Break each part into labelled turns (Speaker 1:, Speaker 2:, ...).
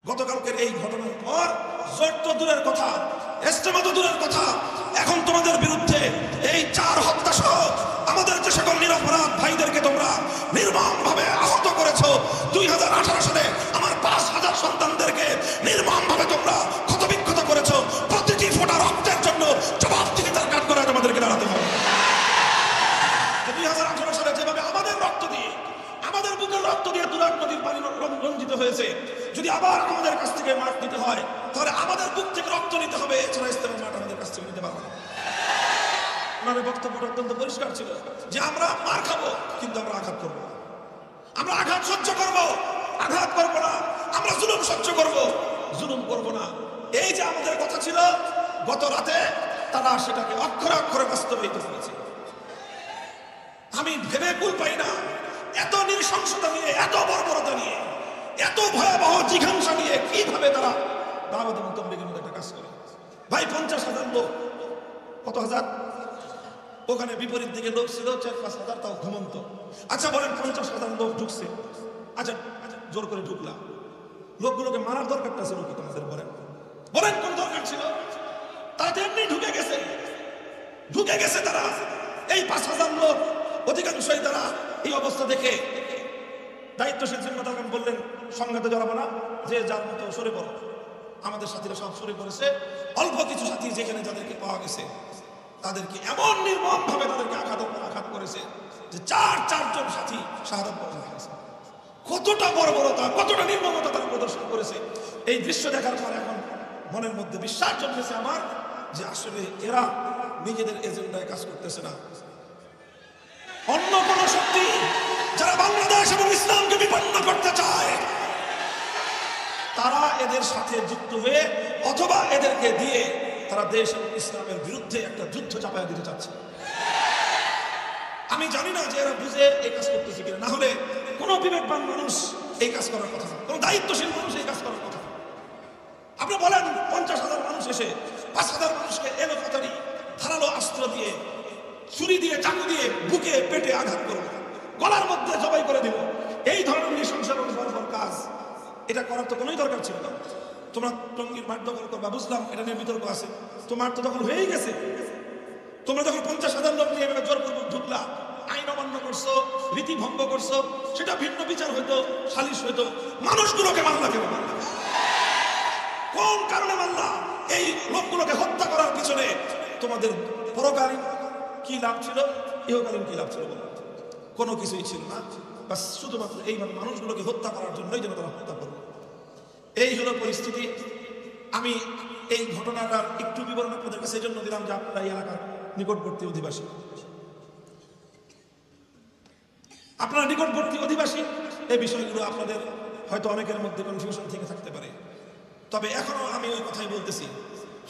Speaker 1: গতকালকের এই ঘটনার পর জোট তো দূরের কথা, ইস্তেমা তো দূরের কথা, এখন তোমাদের বিরুদ্ধে এই 4 হত্যা সহ আমাদের যে সকল নিরপরাধ ভাইদেরকে তোমরা নির্মমভাবে আহত করেছো, 2018 সালে আমার 5,000 সন্তানদেরকে নির্মমভাবে তোমরা ক্ষতবিক্ষত করেছো, প্রতিটি ফোঁটা রক্তের জন্য জবাবদিহিতার কাজ করে আমাদেরকে দাঁড়াতে হবে। 2018 সালে যেভাবে আমাদের রক্ত দিয়ে, আমাদের বুকের রক্ত দিয়ে তুরাগ নদীর পানি রঞ্জিত হয়েছে, যদি আবার আমাদের কাছ থেকে মাঠ নিতে হয় তাহলে আমাদের বুক থেকে রক্ত নিতে হবে, এছাড়া ইস্তেমার মাঠ আমাদের কাছ থেকে নিতে পারবো না। ওনার বক্তব্যটা অত্যন্ত পরিষ্কার ছিল যে আমরা মার খাবো কিন্তু আমরা আঘাত করবো না, আমরা আঘাত সহ্য করবো, আঘাত করবো না, আমরা জুলুম সহ্য করবো, জুলুম করবো না। এই যে আমাদের কথা ছিল, গত রাতে তারা সেটাকে অক্ষরে অক্ষরে বাস্তবায়িত করেছে। আমি ভেবে কুল পাই না, এত নৃশংসতা নিয়ে, এত বর্বরতা নিয়ে, এত ভয়াবহ জিঘাংসা নিয়ে কিভাবে তারা দাওয়াত এবং তাবলীগের মধ্যে একটা কাজ করে। ভাই 50,000 লোক, কত হাজার, ওখানে বিপরীত দিকে লোক ছিল 4-5 হাজার, তাও ঘুমন্ত। আচ্ছা বলেন 50,000 লোক ঢুকছে, আচ্ছা জোর করে ঢুকলাম, লোকগুলোকে মারার দরকারটা ছিল কি তোমাদের? বলেন বলেন কোন দরকার ছিল? তারা তো এমনি ঢুকে গেছে, ঢুকে গেছে তারা। এই 5,000 লোক অধিকাংশই তারা এই অবস্থা দেখে দায়িত্বশীল জিম্মাদারগণ বললেন সংঘাতে জড়াবো না, যে যার মতো সরে পড়ো। আমাদের সাথীরা সব সরে পড়েছে। অল্প কিছু সাথী যেখানে যাদেরকে পাওয়া গেছে তাদেরকে এমন নির্মম ভাবে তাদেরকে আঘাত করেছে যে 4 জন সাথী শাহাদাত বরণ করেছে। কতটা বর্বরতা, কতটা নির্মমতা তারা প্রদর্শন করেছে, এই দৃশ্য দেখার পর এখন মনের মধ্যে বিশ্বাস জন্মেছে আমার যে আসলে এরা নিজেদের এজেন্ডায় কাজ করতেছে না, অন্য কোন শক্তি যারা বাংলাদেশ এবং ইসলামকে বিপন্ন করতে চায় তারা এদের সাথে যুক্ত হয়ে অথবা এদেরকে দিয়ে তারা দেশ এবং ইসলামের বিরুদ্ধে একটা যুদ্ধ চাপায় দিতে চাচ্ছে। আমি জানি না যে এরা বুঝে এই কাজ করতেছে কিনা, না হলে কোনো বিবেকবান মানুষ এই কাজ করার কথা না, কোনো দায়িত্বশীল মানুষ এই কাজ করার কথা না। আপনি বলেন 50,000 মানুষ এসে 5,000 মানুষকে এলো কাতারি ধারালো অস্ত্র দিয়ে, ছুরি দিয়ে, চাকু দিয়ে বুকে পেটে আঘাত করবো, গলার মধ্যে জবাই করে দিব, এই ধরনের নৃশংস এবং বর্বর কাজ এটা করার তো কোনোই দরকার ছিল না। তোমরা টঙ্গীর মাঠ দখল করবা, বুঝলাম এটা নিয়ে বিতর্ক আছে, তোমার তো দখল হয়েই গেছে। তোমরা যখন 50,000 লোক নিয়ে এভাবে জোরপূর্বক ঢুকলা, আইন অমান্য করছো, রীতি ভঙ্গ করছো, সেটা ভিন্ন বিচার হইতো, সালিশ হইতো। মানুষগুলোকে মারলা কেন? মারলা কোন কারণে মারলা? এই লোকগুলোকে হত্যা করার পিছনে তোমাদের পরকালীন কি লাভ ছিল, ইহকালীন কি লাভ ছিল? কোনো কিছুই ছিল না, বাস শুধুমাত্র এইভাবে মানুষগুলোকে হত্যা করার জন্যই যেন তারা হত্যা করবে। এই হলো পরিস্থিতি। আমি এই ঘটনাটার একটু বিবরণ আপনাদের কাছে এই জন্য দিলাম যে আপনারা এই এলাকার নিকটবর্তী অধিবাসী, আপনারা নিকটবর্তী অধিবাসী, এই বিষয়গুলো আপনাদের হয়তো অনেকের মধ্যে কনফিউশন থেকে থাকতে পারে। তবে এখনো আমি ওই কথাই বলতেছি,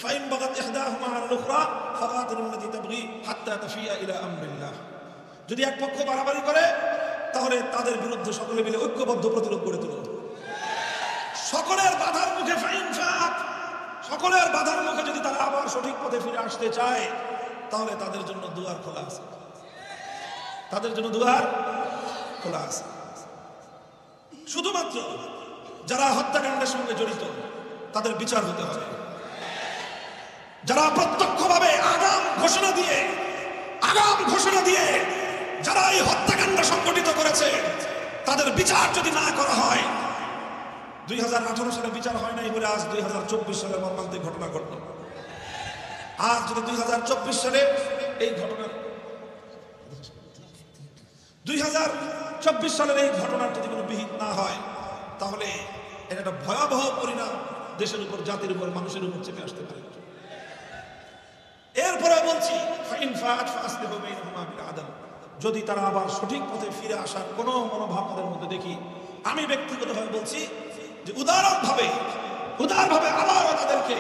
Speaker 1: ফাইন বাগাত ইহদাহুমা আল উখরা ফাকাতিলুল লাতী তাবগী হাত্তা তাফিয়া ইলা আমরিল্লাহ। যদি এক পক্ষ বাড়াবাড়ি করে তাহলে তাদের বিরুদ্ধে সকলে মিলে ঐক্যবদ্ধ প্রতিরোধ গড়ে তুলুন। সকলের বাধার মুখে ফাইন ফাত, সকলের বাধার মুখে যদি তারা আবার সঠিক পথে ফিরে আসতে চায় তাহলে তাদের জন্য দুয়ার খোলা আছে, তাদের জন্য দুয়ার খোলা আছে। শুধুমাত্র যারা হত্যাকাণ্ডের সঙ্গে জড়িত তাদের বিচার হতে হবে। যারা প্রত্যক্ষভাবে আগাম ঘোষণা দিয়ে যারা এই হত্যাকাণ্ড সংগঠিত করেছে তাদের বিচার যদি না করা হয়, 2018 সালে বিচার হয় নাই বলে আজ 2024 সালে মর্মান্তিক ঘটনা ঘটল। আজ যদি 2024 সালে এই ঘটনা, 2024 সালের এই ঘটনার যদি কোনো বিহিত না হয় তাহলে এটা একটা ভয়াবহ পরিণাম দেশের উপর, জাতির উপর, মানুষের উপর চেপে আসতে পারে। এরপরে বলছি যদি তারা আবার সঠিক পথে ফিরে আসার কোনো মনোভাব তাদের মধ্যে দেখি, আমি ব্যক্তিগতভাবে বলছি যে উদারভাবে আবারও তাদেরকে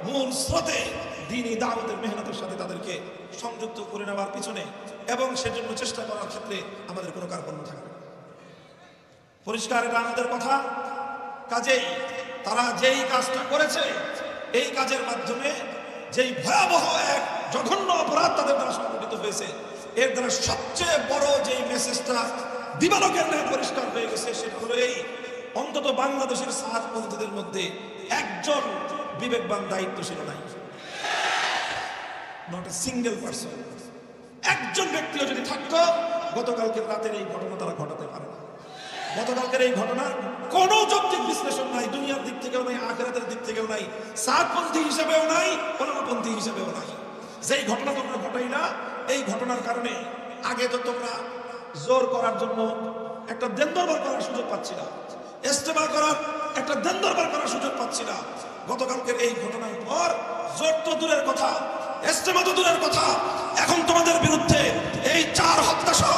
Speaker 1: মূল স্রোতে দ্বীনি দাওয়াতের মেহনতের সাথে তাদেরকে সংযুক্ত করে নেওয়ার পিছনে এবং সেজন্য চেষ্টা করার ক্ষেত্রে আমাদের কোনো কার্পণ্য থাকবে না। পরিষ্কার এটা আমাদের কথা। কাজেই তারা যেই কাজটা করেছে, এই কাজের মাধ্যমে যেই ভয়াবহ এক জঘন্য অপরাধ তাদের দ্বারা সংঘটিত হয়েছে, এর দ্বারা সবচেয়ে বড় যেই মেসেজটা দিবালোকের ন্যায় পরিষ্কার হয়ে গেছে সেটা হলো এই অন্তত বাংলাদেশের সাতপন্থীদের মধ্যে একজন বিবেকবান দায়িত্বশীল নাই, নট এ সিঙ্গেল পারসন। একজন ব্যক্তিও যদি থাকতো গতকালকে রাতের এই ঘটনা তারা ঘটাতে পারে না। গতকালকের এই ঘটনার কোনো যৌক্তিক বিশ্লেষণ নাই, দুনিয়ার দিক থেকেও নাই, আখিরাতের দিক থেকেও নাই, সাতপন্থী হিসেবেও নাই, কলমপন্থী হিসেবেও নাই। যেই ঘটনা তোমরা ঘটাই না, এই ঘটনার কারণে আগে তো তোমরা জোর করার জন্য একটা দেন দরবার করার সুযোগ পাচ্ছি না, ইস্তেমা করার একটা দেন দরবার করার সুযোগ পাচ্ছি না। গতকালকের এই ঘটনার পর জোর তো দূরের কথা, ইস্তেমা তো দূরের কথা, এখন তোমাদের বিরুদ্ধে এই 4 হত্যা সহ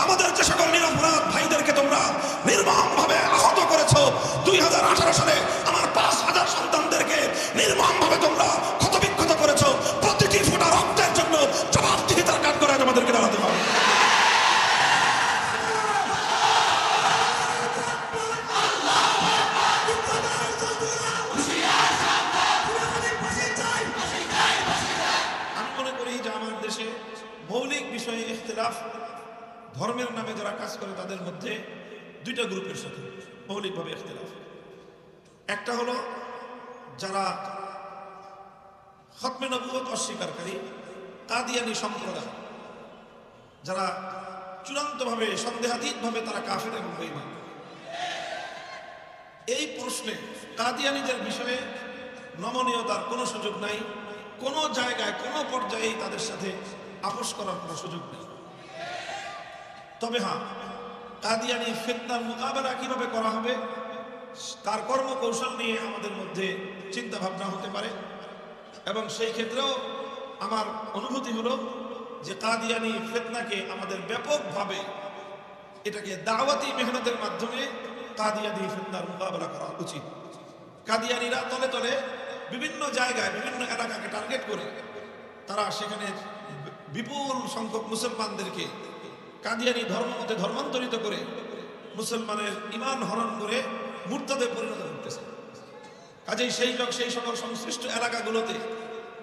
Speaker 1: আমাদের যে সকল নিরপরাধ ভাইদেরকে তোমরা নির্মমভাবে আহত করেছো, 2018 সালে আমার 5,000 সন্তানদেরকে নির্মমভাবে তোমরা ক্ষতবিক্ষত করেছো, প্রতিটি ফোঁটা রক্তের জন্য জবাবদিহিতার কাজ করে তোমাদেরকে দাঁড়াতে হবে। আমি মনে করি যে আমার দেশে মৌলিক বিষয়ে ইখতিলাফ, ধর্মের নামে যারা কাজ করে তাদের মধ্যে 2টা গ্রুপের সাথে মৌলিকভাবে ইখতিলাফ। একটা হলো যারা খতমে নবুয়ত অস্বীকারী কাদিয়ানী সম্প্রদায়, যারা চূড়ান্তভাবে সন্দেহাতীতভাবে তারা কাফের এবং বেঈমান। এই প্রশ্নে কাদিয়ানীদের বিষয়ে নমনীয়তার কোনো সুযোগ নাই, কোনো জায়গায় কোনো পর্যায়েই তাদের সাথে আপোষ করার কোনো সুযোগ নেই। তবে হ্যাঁ, কাদিয়ানী ফিতনার মোকাবেলা কিভাবে করা হবে তার কর্মকৌশল নিয়ে আমাদের মধ্যে চিন্তা ভাবনা হতে পারে, এবং সেই ক্ষেত্রেও আমার অনুভূতি হলো যে কাদিয়ানী ফিতনাকে আমাদের ব্যাপকভাবে এটাকে দাওয়াতি মেহনতের মাধ্যমে কাদিয়ানী ফিতনার মোকাবেলা করা উচিত। কাদিয়ানীরা তলে তলে বিভিন্ন জায়গায় বিভিন্ন এলাকাকে টার্গেট করে তারা সেখানে বিপুল সংখ্যক মুসলমানদেরকে কাদিয়ানী ধর্মমতে ধর্মান্তরিত করে মুসলমানের ঈমান হরণ করে মুরতাদে পরিণত করতেছে। কাজেই সেই সকল সংশ্লিষ্ট এলাকাগুলোতে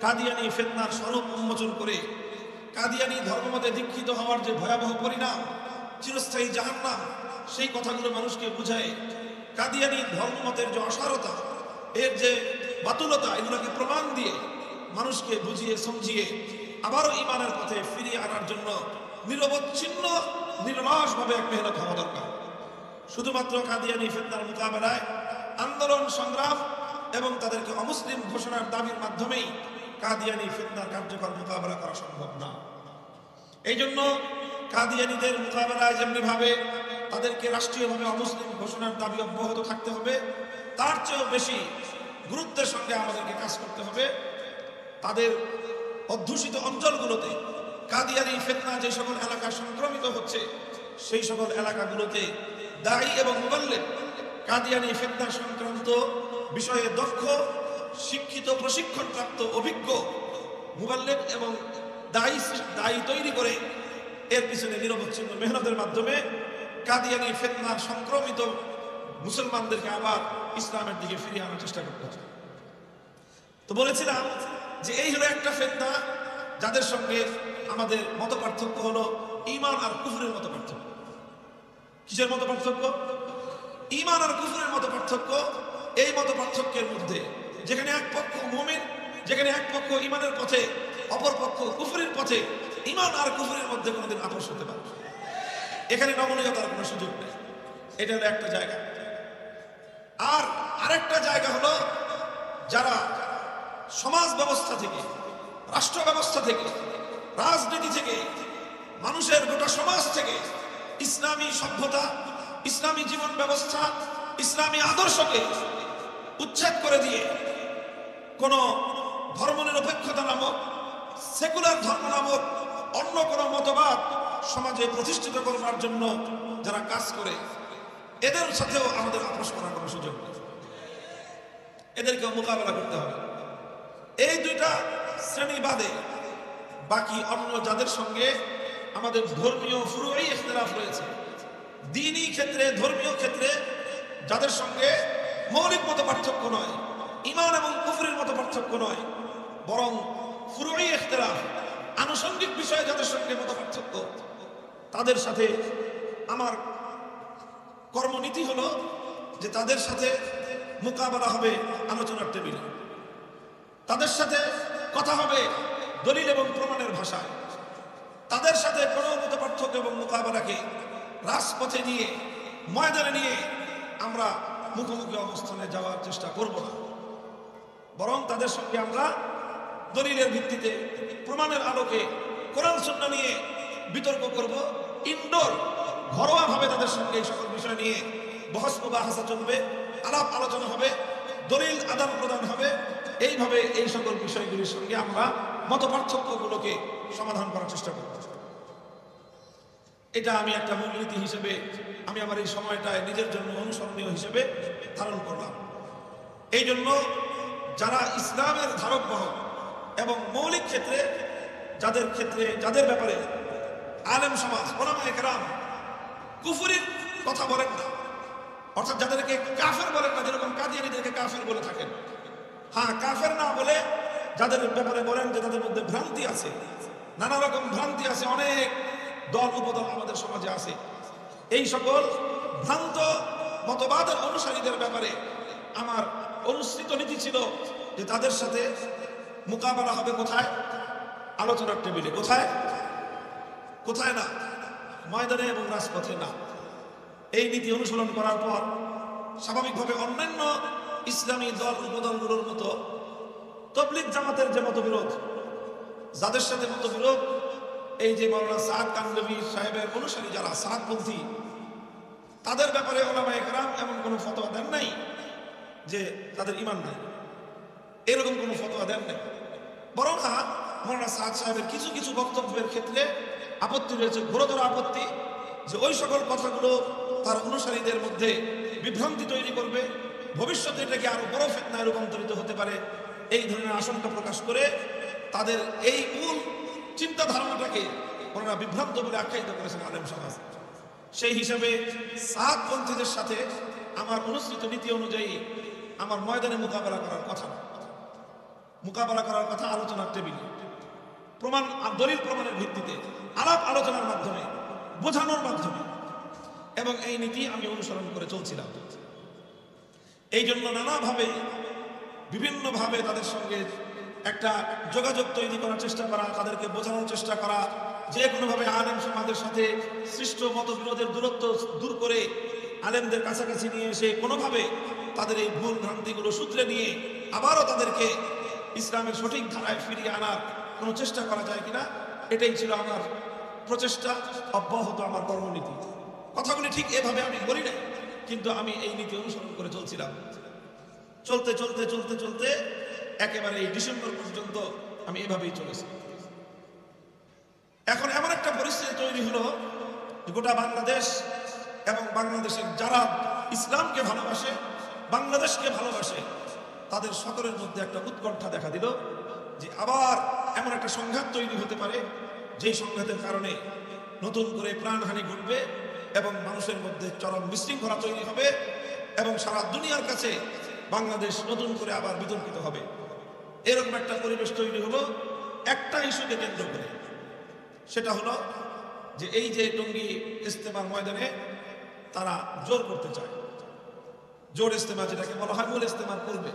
Speaker 1: কাদিয়ানী ফিতনার স্বরূপ উন্মোচন করে কাদিয়ানী ধর্মমতে দীক্ষিত হওয়ার যে ভয়াবহ পরিণাম, চিরস্থায়ী জাহান্নাম, সেই কথাগুলো মানুষকে বুঝায় কাদিয়ানী ধর্মমতের যে অসারতা, এর যে বাতুলতা, এগুলোকে প্রমাণ দিয়ে মানুষকে বুঝিয়ে সমঝিয়ে আবারও ঈমানের পথে ফিরিয়ে আনার জন্য নিরবচ্ছিন্ন নিরলসভাবে এক মেহনত হওয়া দরকার। শুধুমাত্র কাদিয়ানী ফিতনার মোকাবেলায় আন্দোলন সংগ্রাম এবং তাদেরকে অমুসলিম ঘোষণার দাবির মাধ্যমেই কাদিয়ানী ফিতনার কার্যকর মোকাবেলা করা সম্ভব না। এই জন্য কাদিয়ানীদের মোকাবেলায় যেমনি ভাবে তাদেরকে রাষ্ট্রীয়ভাবে অমুসলিম ঘোষণার দাবি অব্যাহত থাকতে হবে, তার চেয়েও বেশি গুরুত্বের সঙ্গে আমাদেরকে কাজ করতে হবে তাদের অধ্যুষিত অঞ্চলগুলোতে কাদিয়ানী ফিতনা যে সকল এলাকা সংক্রমিত হচ্ছে সেই সকল এলাকাগুলোতে দায়ী এবং মুবাল্লিগ কাদিয়ানী ফিতনা সংক্রান্ত বিষয়ে দক্ষ, শিক্ষিত, প্রশিক্ষণপ্রাপ্ত, অভিজ্ঞ মুবাল্লিগ এবং দায়ী তৈরি করে এর পিছনে নিরবচ্ছিন্ন মেহনতের মাধ্যমে কাদিয়ানী ফিতনার সংক্রমিত মুসলমানদেরকে আবার ইসলামের দিকে ফিরিয়ে আনার চেষ্টা করতে হবে। তো বলেছিলাম যে এই হলো একটা ফিতনা যাদের সঙ্গে আমাদের মত পার্থক্য হলো ঈমান আর কুফরের মত পার্থক্য। কিসের মত পার্থক্য? ঈমান আর কুফরের মত পার্থক্য। এই মত পার্থক্যের মধ্যে যেখানে এক পক্ষ মুমিন, যেখানে এক পক্ষ ঈমানের পথে, অপর পক্ষ কুফরের পথে, ঈমান আর কুফরের মধ্যে কোনোদিন আপোষ হতে পারে, এখানে নমনীয়তার কোনো সুযোগ নেই। এটা হলো একটা জায়গা। আর আরেকটা জায়গা হলো যারা সমাজ ব্যবস্থা থেকে, রাষ্ট্র ব্যবস্থা থেকে, রাজনীতি থেকে, মানুষের গোটা সমাজ থেকে ইসলামী সভ্যতা, ইসলামী জীবন ব্যবস্থা, ইসলামী আদর্শকে উচ্ছেদ করে দিয়ে কোন ধর্মনিরপেক্ষতা নামক, সেকুলার ধর্ম নামক অন্য কোন মতবাদ সমাজে প্রতিষ্ঠিত করবার জন্য যারা কাজ করে, এদের সাথেও আমাদের আপোষ করার কোনো সুযোগ নেই। এদেরকে মোকাবেলা করতে হবে। এই দুইটা শ্রেণী বাদে বাকি অন্য যাদের সঙ্গে আমাদের ধর্মীয় ফুরুই ইখতিলাফ রয়েছে, দ্বীনি ক্ষেত্রে, ধর্মীয় ক্ষেত্রে যাদের সঙ্গে মৌলিক মত পার্থক্য নয়, ঈমান এবং কুফরের মত পার্থক্য নয়, বরং ফুরুই ইখতিলাফ, আনুষঙ্গিক বিষয়ে যাদের সঙ্গে মত পার্থক্য, তাদের সাথে আমার কর্মনীতি হলো যে তাদের সাথে মোকাবেলা হবে আলোচনার টেবিলে, তাদের সাথে কথা হবে দলিল এবং প্রমাণের ভাষায়, তাদের সাথে কোনো মত পার্থক্য এবং মোকাবেলাকে রাজপথে নিয়ে ময়দানে নিয়ে আমরা মুখোমুখি অবস্থানে যাওয়ার চেষ্টা করব না, বরং তাদের সঙ্গে আমরা দলিলের ভিত্তিতে প্রমাণের আলোকে কোরআন সুন্নাহ নিয়ে বিতর্ক করব। ইনডোর ঘরোয়াভাবে তাদের সঙ্গে এই সকল বিষয় নিয়ে বহস মুবাহাসা চলবে, আলাপ আলোচনা হবে, দলিল আদান প্রদান হবে। এইভাবে এই সকল বিষয়গুলির সঙ্গে আমরা মত পার্থক্যগুলোকে সমাধান করার চেষ্টা করব। এটা আমি একটা মূলনীতি হিসেবে আমি আমার এই সময়টায় নিজের জন্য অনুসরণীয় হিসেবে ধারণ করলাম। এই জন্য যারা ইসলামের ধারক বাহক এবং মৌলিক ক্ষেত্রে যাদের ব্যাপারে আলেম সমাজ ওলামায়ে কেরাম কুফরির কথা বলেন না, অর্থাৎ যাদেরকে কাফের বলেন না, যেরকম কাদিয়ানীদেরকে কাফের বলে থাকেন, হ্যাঁ কাফের না বলে যাদের ব্যাপারে বলেন যে তাদের মধ্যে ভ্রান্তি আছে, নানা রকম ভ্রান্তি আছে, অনেক দল উপদল আমাদের সমাজে আছে, এই সকল ভ্রান্ত মতবাদের অনুসারীদের ব্যাপারে আমার অনুসৃত নীতি ছিল যে তাদের সাথে মোকাবেলা হবে কোথায়? আলোচনার টেবিলে। কোথায়? কোথায় না? ময়দানে এবং রাজপথে না। এই নীতি অনুসরণ করার পর স্বাভাবিকভাবে অন্যান্য ইসলামী দল উপদলগুলোর মতো তবলিগ জামাতের যে মতবিরোধ, যাদের সাথে মতবিরোধ, এই যে মাওলানা সাদ কান্ডবী সাহেবের অনুসারী যারা সাদপন্থী, তাদের ব্যাপারে ওলামায়ে কেরাম এমন কোনো ফতোয়া দেন নাই যে তাদের ঈমান নাই, এরকম কোনো ফতোয়া দেন নাই। বরং মাওলানা সাদ সাহেবের কিছু কিছু বক্তব্যের ক্ষেত্রে আপত্তি রয়েছে, ঘোরতর আপত্তি, যে ওই সকল কথাগুলো তার অনুসারীদের মধ্যে বিভ্রান্তি তৈরি করবে, ভবিষ্যতে এটাকে আরো বড় ফিতনায় রূপান্তরিত হতে পারে, এই ধরনের আশঙ্কা প্রকাশ করে তাদের এই মূল চিন্তা ধারণাটাকে ওনারা বিভ্রান্ত বলে আখ্যায়িত করেছেন আলেম সমাজ। সেই হিসাবে সাদপন্থীদের সাথে আমার অনুসৃত নীতি অনুযায়ী আমার ময়দানে মোকাবেলা করার কথা না, মোকাবেলা করার কথা আলোচনার টেবিলে প্রমাণ দলিল প্রমাণের ভিত্তিতে আলাপ আলোচনার মাধ্যমে, বোঝানোর মাধ্যমে, এবং এই নীতি আমি অনুসরণ করে চলছিলাম। এই জন্য নানাভাবে বিভিন্নভাবে তাদের সঙ্গে একটা যোগাযোগ তৈরি করার চেষ্টা করা, তাদেরকে বোঝানোর চেষ্টা করা, যে কোনোভাবে আলেম সমাজের সাথে সৃষ্ট মতবিরোধের দূরত্ব দূর করে আলেমদের কাছাকাছি নিয়ে এসে কোনোভাবে তাদের এই ভুল ভ্রান্তিগুলো সূত্রে নিয়ে আবারও তাদেরকে ইসলামের সঠিক ধারায় ফিরিয়ে আনার কোনো চেষ্টা করা যায় কিনা, এটাই ছিল আমার প্রচেষ্টা, অব্যাহত আমার কর্মনীতি। কথাগুলি ঠিক এভাবে আমি বলি নাই, কিন্তু আমি এই নীতি অনুসরণ করে চলছিলাম। চলতে চলতে চলতে চলতে একেবারে এই ডিসেম্বর পর্যন্ত আমি এভাবেই চলেছি। এখন এমন একটা পরিস্থিতি তৈরি হলো, গোটা বাংলাদেশ এবং বাংলাদেশের যারা ইসলামকে ভালোবাসে, বাংলাদেশকে ভালোবাসে, তাদের সকলের মধ্যে একটা উৎকণ্ঠা দেখা দিল যে আবার এমন একটা সংঘাত তৈরি হতে পারে, যেই সংঘাতের কারণে নতুন করে প্রাণহানি ঘটবে এবং মানুষের মধ্যে চরম বিশৃঙ্খলা তৈরি হবে এবং সারা দুনিয়ার কাছে বাংলাদেশ নতুন করে আবার বিতর্কিত হবে। এরকম একটা পরিবেশ তৈরি হলো একটা ইস্যুকে কেন্দ্র করে, সেটা হলো যে এই যে টঙ্গী ইজতেমার ময়দানে তারা জোর করতে চায়, জোর ইজতেমা যেটাকে বলা হয় মূল ইজতেমার পূর্বে,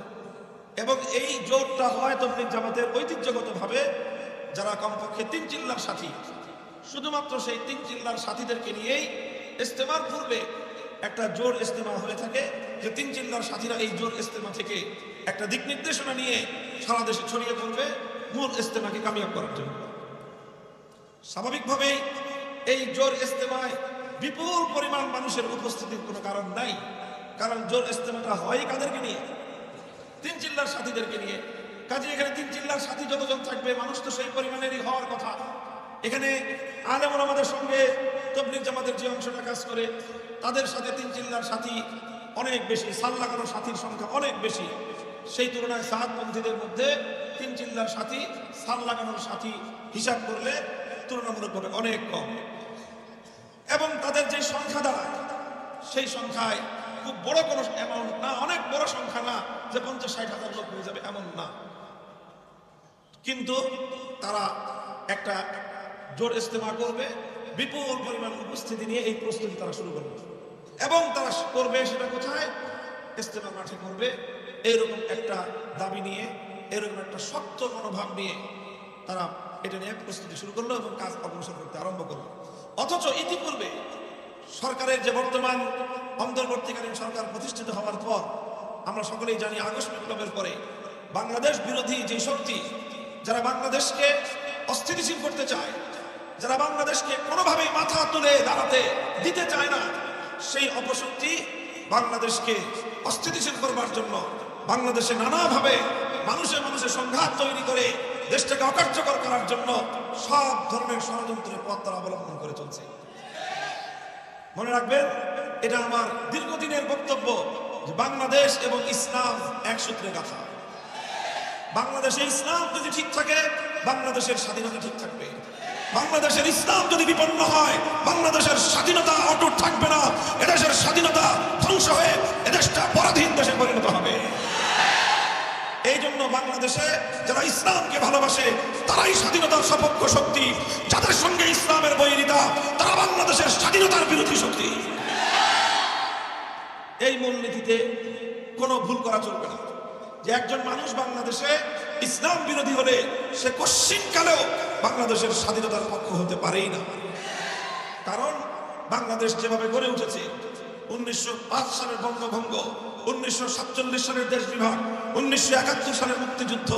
Speaker 1: এবং এই জোরটা হয় তবলিগ জামাতের ঐতিহ্যগতভাবে যারা কমপক্ষে 3 চিল্লার সাথী, শুধুমাত্র সেই 3 চিল্লার সাথীদেরকে নিয়েই ইজতেমার পূর্বে একটা জোর ইজতেমা হয়ে থাকে, যে 3 চিল্লার সাথীরা এই জোর ইজতেমা থেকে একটা দিক নির্দেশনা নিয়ে সারা দেশে ছড়িয়ে পড়বে মূল ইজতেমাকে কামিয়াব করার জন্য। স্বাভাবিকভাবেই এই জোর ইজতেমায় বিপুল পরিমাণ মানুষের উপস্থিতির কোনো কারণ নাই, কারণ জোর ইজতেমাটা হয় কাদেরকে নিয়ে? 3 চিল্লার সাথীদেরকে নিয়ে। কাজে এখানে 3 চিল্লার সাথী যতজন থাকবে, মানুষ তো সেই পরিমাণেরই হওয়ার কথা। এখানে আলেম ওলামাদের সঙ্গে তবলিগ জামাতের যে অংশটা কাজ করে, তাদের সাথে 3 চিল্লার সাথী অনেক বেশি, সাল লাগানোর সাথীর সংখ্যা অনেক বেশি। সেই তুলনায় সাহাদপন্থীদের মধ্যে 3 চিল্লার সাথী, সাল লাগানোর সাথী হিসাব করলে তুলনামূলকভাবে অনেক কম, এবং তাদের যে সংখ্যা দাঁড়ায় সেই সংখ্যায় খুব বড় কোনো অ্যামাউন্ট না, অনেক বড় সংখ্যা না যে 50-60 হাজার লোক হয়ে যাবে, এমন না। কিন্তু তারা একটা জোর ইজতেমা করবে, বিপুল পরিমাণ উপস্থিতি নিয়ে এই প্রস্তুতি তারা শুরু করবে, এবং তারা করবে সেটা কোথায়? ইজতেমা মাঠে করবে, এরকম একটা দাবি নিয়ে, এরকম একটা শক্ত মনোভাব নিয়ে তারা এটা নিয়ে প্রস্তুতি শুরু করলো এবং কাজ অগ্রসর করতে আরম্ভ করলো। অথচ ইতিপূর্বে সরকারের যে বর্তমান অন্তর্বর্তীকালীন সরকার প্রতিষ্ঠিত হওয়ার পর আমরা সকলেই জানি, আগস্ট বিপ্লবের পরে বাংলাদেশ বিরোধী যে শক্তি, যারা বাংলাদেশকে অস্থিতিশীল করতে চায়, যারা বাংলাদেশকে কোনোভাবেই মাথা তুলে দাঁড়াতে দিতে চায় না, সেই অপশক্তি বাংলাদেশকে অস্থিতিশীল করবার জন্য বাংলাদেশে নানাভাবে মানুষে মানুষে সংঘাত তৈরি করে দেশটাকে অকার্যকর করার জন্য সব ধরনের ষড়যন্ত্রের পথ তারা অবলম্বন করে চলছে। মনে রাখবেন, এটা আমার দীর্ঘদিনের বক্তব্য যে বাংলাদেশ এবং ইসলাম এক সূত্রে গাঁথা। বাংলাদেশে ইসলাম যদি ঠিক থাকে, বাংলাদেশের স্বাধীনতা ঠিক থাকবে। বাংলাদেশের ইসলাম যদি বিপন্ন হয়, বাংলাদেশের স্বাধীনতা অটুট থাকবে না। এদেশের স্বাধীনতা ধ্বংস হয়ে এদেশটা পরাধীন দেশে পরিণত হবে। এই জন্য বাংলাদেশে যারা ইসলামকে ভালোবাসে তারাই স্বাধীনতার সপক্ষ শক্তি, যাদের সঙ্গে ইসলামের বৈরিতা তারা বাংলাদেশের স্বাধীনতার বিরোধী শক্তি। এই মূলনীতিতে কোনো ভুল করা চলবে না যে একজন মানুষ বাংলাদেশে ইসলাম বিরোধী হলে সে কশ্চিনকালেও বাংলাদেশের স্বাধীনতার পক্ষ হতে পারেই না। কারণ বাংলাদেশ যেভাবে গড়ে উঠেছে, 1905 সালের বঙ্গভঙ্গ, 1947 সালের দেশ বিভাগ, 1971 সালের মুক্তিযুদ্ধ,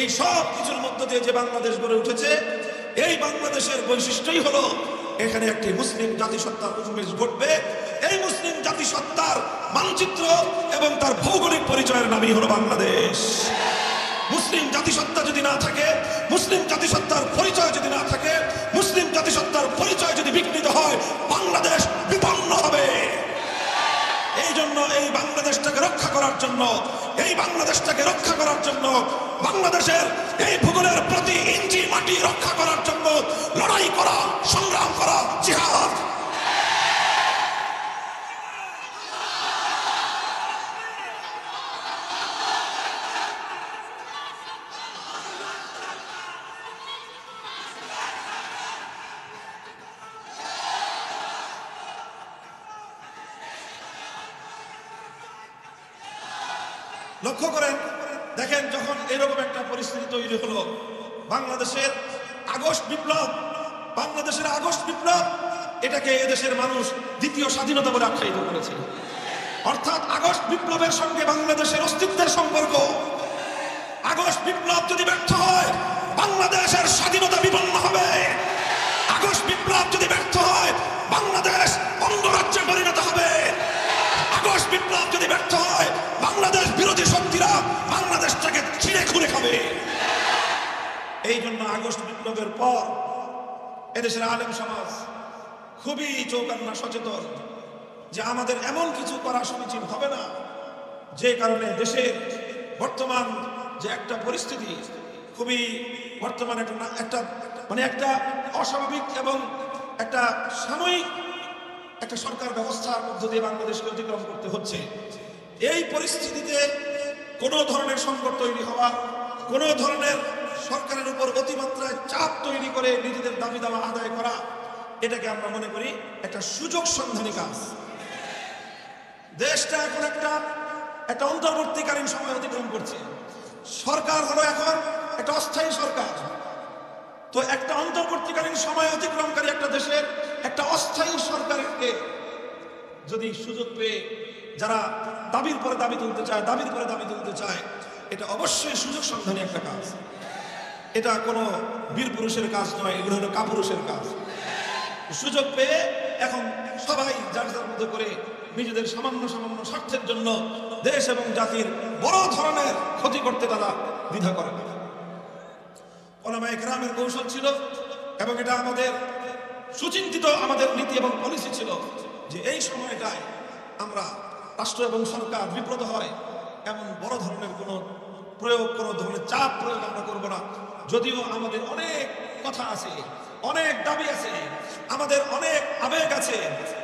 Speaker 1: এই সব কিছুর মধ্য দিয়ে যে বাংলাদেশ গড়ে উঠেছে, এই বাংলাদেশের বৈশিষ্ট্যই হলো এখানে একটি মুসলিম জাতিসত্তার উন্মেষ ঘটবে। এই মুসলিম জাতিসত্তার মানচিত্র এবং তার ভৌগোলিক পরিচয়ের নামই হলো বাংলাদেশ। মুসলিম জাতিসত্তা যদি না থাকে, মুসলিম জাতিসত্তার পরিচয় যদি না থাকে, মুসলিম জাতিসত্তার পরিচয় যদি বিঘ্নিত হয়, বাংলাদেশ বিপন্ন হবে। এই জন্য এই বাংলাদেশটাকে রক্ষা করার জন্য, এই বাংলাদেশটাকে রক্ষা করার জন্য, বাংলাদেশের এই ভূগোলের প্রতি ইঞ্চি মাটি রক্ষা করার জন্য লড়াই করা, সংগ্রাম করা, জিহাদ। লক্ষ্য করেন, দেখেন, যখন এরকম একটা পরিস্থিতি তৈরি হলো, বাংলাদেশের আগস্ট বিপ্লব, বাংলাদেশের আগস্ট বিপ্লব এটাকে এদেশের মানুষ দ্বিতীয় স্বাধীনতা বলে আখ্যায়িত করেছে। অর্থাৎ আগস্ট বিপ্লবের সঙ্গে বাংলাদেশের অস্তিত্বের সম্পর্ক। আগস্ট বিপ্লব যদি ব্যর্থ হয়, বাংলাদেশের স্বাধীনতা বিপন্ন হবে। আগস্ট বিপ্লব যদি ব্যর্থ হয়, বাংলাদেশ অঙ্গরাজ্যে পরিণত হবে। আগস্ট বিপ্লব যদি ব্যর্থ হয়, বাংলাদেশ বিরোধী শক্তিরা বাংলাদেশটাকে ছিঁড়ে খুঁড়ে খাবে। এই জন্য আগস্ট বিপ্লবের পর এদেশের আলেম সমাজ খুবই চৌকান্না সচেতন যে আমাদের এমন কিছু করা সমীচীন হবে না যে কারণে দেশের বর্তমান যে একটা পরিস্থিতি, খুবই বর্তমান একটা অস্বাভাবিক এবং একটা সাময়িক একটা সরকার ব্যবস্থার মধ্য দিয়ে বাংলাদেশকে অতিক্রম করতে হচ্ছে। এই পরিস্থিতিতে কোনো ধরনের সংকট তৈরি হওয়া, কোনো ধরনের সরকারের উপর অতিমাত্রায় চাপ তৈরি করে নিজেদের দাবি দাওয়া আদায় করা, এটাকে আমরা মনে করি একটা সুযোগ সন্ধানী কাজ। দেশটা এখন একটা অন্তর্বর্তীকালীন সময় অতিক্রম করছে। সরকার হলো এখন একটা অস্থায়ী সরকার। তো একটা অন্তর্বর্তীকালীন সময় অতিক্রমকারী একটা দেশের একটা অস্থায়ী সরকারকে যদি সুযোগ পেয়ে যারা দাবির পরে দাবি তুলতে চায়, দাবির পরে দাবি তুলতে চায়, এটা অবশ্যই সুযোগ সন্ধানী একটা কাজ। এটা কোনো বীর পুরুষের কাজ নয়, এগুলো হলো কাপুরুষের কাজ। সুযোগ পেয়ে এখন সবাই যার যার মতো করে নিজেদের সামান্য সামান্য স্বার্থের জন্য দেশ এবং জাতির বড় ধরনের ক্ষতি করতে তারা দ্বিধা করে না। ওলামায়ে কেরামের কৌশল ছিল এবং এটা আমাদের সুচিন্তিত আমাদের নীতি এবং পলিসি ছিল যে এই সময়টায় আমরা রাষ্ট্র এবং সরকার বিব্রত হয় এমন বড় ধরনের কোনো ধরনের চাপ প্রয়োগ আমরা করবো না। যদিও আমাদের অনেক কথা আছে, অনেক দাবি আছে, আমাদের অনেক আবেগ আছে,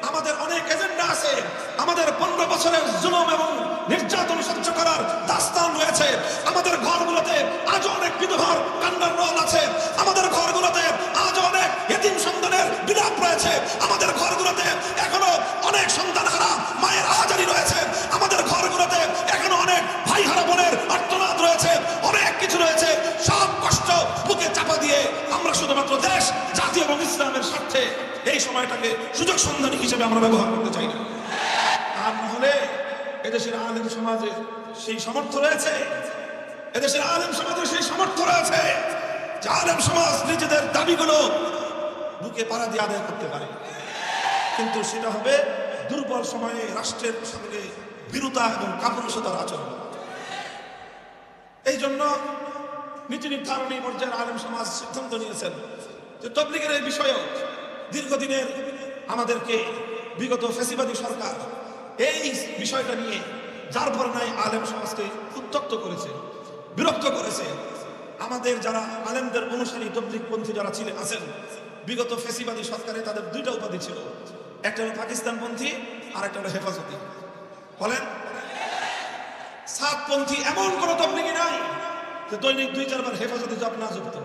Speaker 1: আমাদের অনেক এজেন্ডা আছে, আমাদের 15 বছরের জুলুম এবং নির্যাতন সহ্য করার দাস্তান রয়েছে। আমাদের ঘরগুলোতে আজও অনেক বিধবার কান্নার রোল আছে, আমাদের ঘরগুলোতে আজও অনেক এতিম সন্তানের বিলাপ রয়েছে, আমাদের ঘরগুলোতে এখনো অনেক সন্তানহারা মায়ের আহাজারি রয়েছে, আমাদের ঘরগুলোতে এই সময়টাকে সুযোগ সন্ধানী হিসেবে আমরা ব্যবহার করতে চাই না। আর না হলে এদেশের আলেম সমাজের সেই সামর্থ্য রয়েছে, এদেশের আলেম সমাজের সেই সামর্থ্য রয়েছে যে আলেম সমাজ নিজেদের দাবিগুলো বুকে পাড়া দিয়ে আদায় করতে পারে, কিন্তু সেটা হবে দুর্বল সময়ে রাষ্ট্রের সঙ্গে বিরুতা এবং কাপুরুষতার আচরণ। এই জন্য নীতি নির্ধারণী পর্যায়ের আলেম সমাজ সিদ্ধান্ত নিয়েছেন যে তবলিগের এই বিষয়েও দীর্ঘদিনের আমাদেরকে বিগত ফ্যাসিবাদী সরকার এই বিষয়টা নিয়ে যার পর নাই আলেম সমাজকে উত্তক্ত করেছে, বিরক্ত করেছে। আমাদের যারা আলেমদের অনুসারী তবলিগপন্থী যারা ছিলেন আছেন, বিগত ফ্যাসিবাদী সরকারে তাদের দুইটা উপাধি ছিল, একটা হলো পাকিস্তানপন্থী আর একটা হলো হেফাজতি। বলেন, সাতপন্থী এমন কোন তবলিগী নাই যে দৈনিক 2-4 বার হেফাজতি জপ না জপত।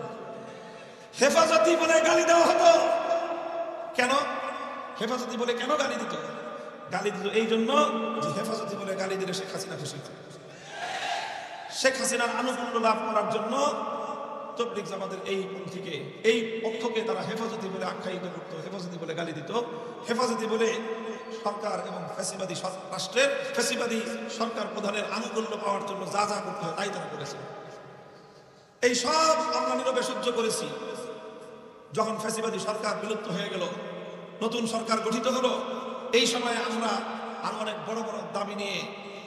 Speaker 1: হেফাজতি বলে গালি দেওয়া হতো। কেন হেফাজতি বলে কেন গালি দিত? গালি দিত এই জন্য যে হেফাজতি বলে গালি দিলে শেখ হাসিনা খুশি হয়। শেখ হাসিনার আনুকূল্য লাভ করার জন্য তবলিগ জামাতের এই পন্থীকে, এই পক্ষকে তারা হেফাজতি বলে আখ্যায়িত করত, হেফাজতি বলে গালি দিত, হেফাজতি বলে সরকার এবং ফ্যাসিবাদী রাষ্ট্রের ফ্যাসিবাদী সরকার প্রধানের আনুকূল্য পাওয়ার জন্য যা যা করতে হয় তাই তারা করেছে। এই সব আমরা নীরবে সহ্য করেছি। যখন ফ্যাসিবাদী সরকার বিলুপ্ত হয়ে গেল, নতুন সরকার গঠিত হলো, এই সময়ে আমরা আরো অনেক বড় বড় দাবি নিয়ে